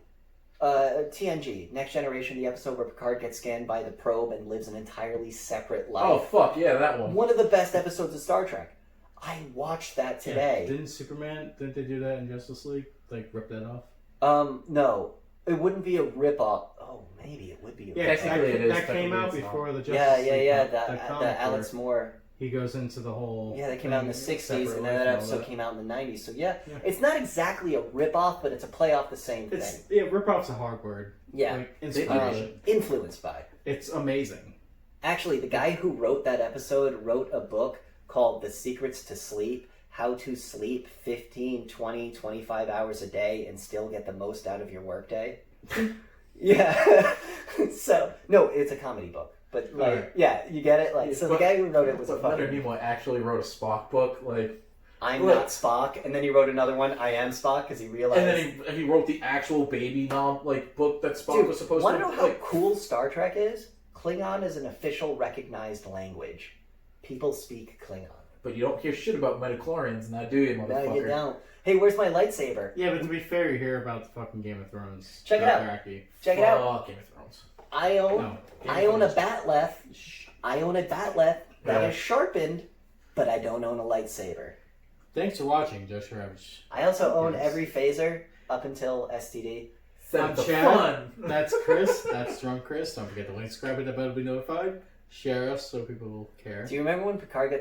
TNG, Next Generation, the episode where Picard gets scanned by the probe and lives an entirely separate life. Oh fuck yeah, that one. One of the best episodes of Star Trek. I watched that today. Didn't Superman? Didn't they do that in Justice League? Like rip that off? No, it wouldn't be a rip-off. Oh, maybe it would be a Yeah, rip-off. Technically it is, that came technically out it's not. before the Justice Yeah, League. the comic Alex where Moore. he goes into the whole. Yeah, they came out in the thing, 60s, separate and life then that all episode that. came out in the 90s. So, yeah, Yeah. it's not exactly a rip-off, but it's a play off the same thing. Rip off's a hard word. Yeah, Like inspiration. influenced by. It's amazing. Actually, the guy who wrote that episode wrote a book called The Secrets to Sleep, How to Sleep 15, 20, 25 hours a day and still get the most out of your workday. Yeah. So, no, it's a comedy book. But, like, Alright. yeah, you get it? Like, so the But- guy who wrote it was a But Leonard fucking... Nimoy actually wrote a Spock book, like, I'm Look. not Spock. And then he wrote another one, I am Spock, because he realized... and then he wrote the actual baby book that Spock Dude, was supposed want to to know how cool Star Trek is? Klingon is an official recognized language. People speak Klingon. But you don't hear shit about metachlorians now, do you, No, motherfucker? you don't. Hey, where's my lightsaber? Yeah, but to be fair, you hear about the fucking Game of Thrones. Check it out. Dothraki. Check it out. Fuck Game of Thrones. I own No. I own a batleth. I own a batleth that Yeah. is sharpened, but I don't own a lightsaber. Thanks for watching, Joshua Rabbit. I also own Yes. every phaser up until STD. Set the Chad. fun. That's Chris. That's Drunk Chris. Don't forget to like, subscribe, and the bell to be notified. Share us so people will care. Do you remember when Picard got